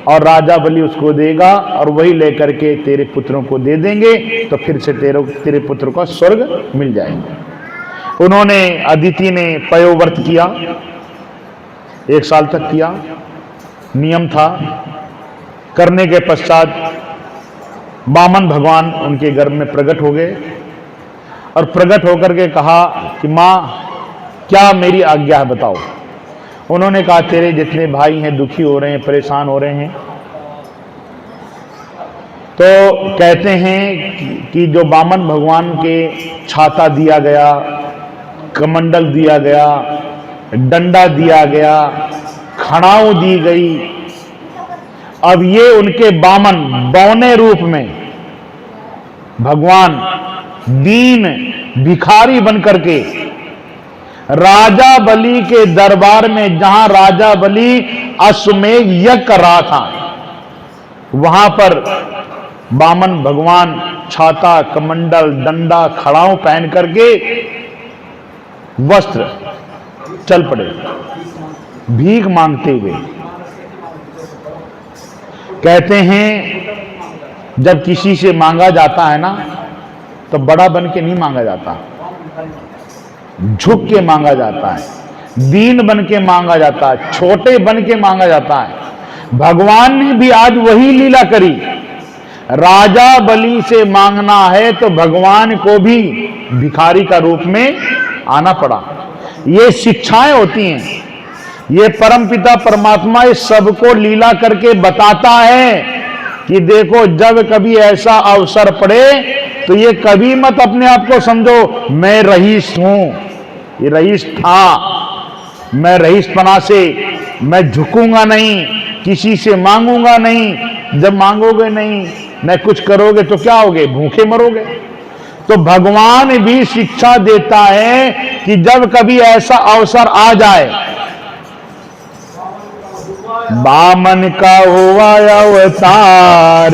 और राजा बलि उसको देगा और वही लेकर के तेरे पुत्रों को दे देंगे, तो फिर से तेरे पुत्र को स्वर्ग मिल जाएगा। उन्होंने, अदिति ने पयोव्रत किया, 1 साल तक किया, नियम था। करने के पश्चात वामन भगवान उनके गर्भ में प्रकट हो गए और प्रकट होकर के कहा कि माँ क्या मेरी आज्ञा है बताओ। उन्होंने कहा तेरे जितने भाई हैं दुखी हो रहे हैं, परेशान हो रहे हैं, तो कहते हैं कि जो वामन भगवान के छाता दिया गया, कमंडल दिया गया, डंडा दिया गया, खड़ाऊ दी गई, अब ये उनके वामन बौने रूप में भगवान दीन भिखारी बनकर के राजा बलि के दरबार में, जहां राजा बलि अश्वमेध यज्ञ कर रहा था, वहां पर वामन भगवान छाता, कमंडल, डंडा, खड़ाऊ पहन करके वस्त्र चल पड़े भीख मांगते हुए। कहते हैं जब किसी से मांगा जाता है ना, तो बड़ा बन के नहीं मांगा जाता, झुक के मांगा जाता है, दीन बन के मांगा जाता है, छोटे बन के मांगा जाता है। भगवान ने भी आज वही लीला करी। राजा बलि से मांगना है तो भगवान को भी भिखारी का रूप में आना पड़ा। ये शिक्षाएं होती हैं, ये परमपिता परमात्मा इस सबको लीला करके बताता है कि देखो जब कभी ऐसा अवसर पड़े तो ये कभी मत अपने आप को समझो मैं रईस हूं, ये रईस था, मैं रईसपना से मैं झुकूंगा नहीं, किसी से मांगूंगा नहीं। जब मांगोगे नहीं, न कुछ करोगे तो क्या होगे, भूखे मरोगे। तो भगवान भी शिक्षा देता है कि जब कभी ऐसा अवसर आ जाए, वामन का हुआ अवतार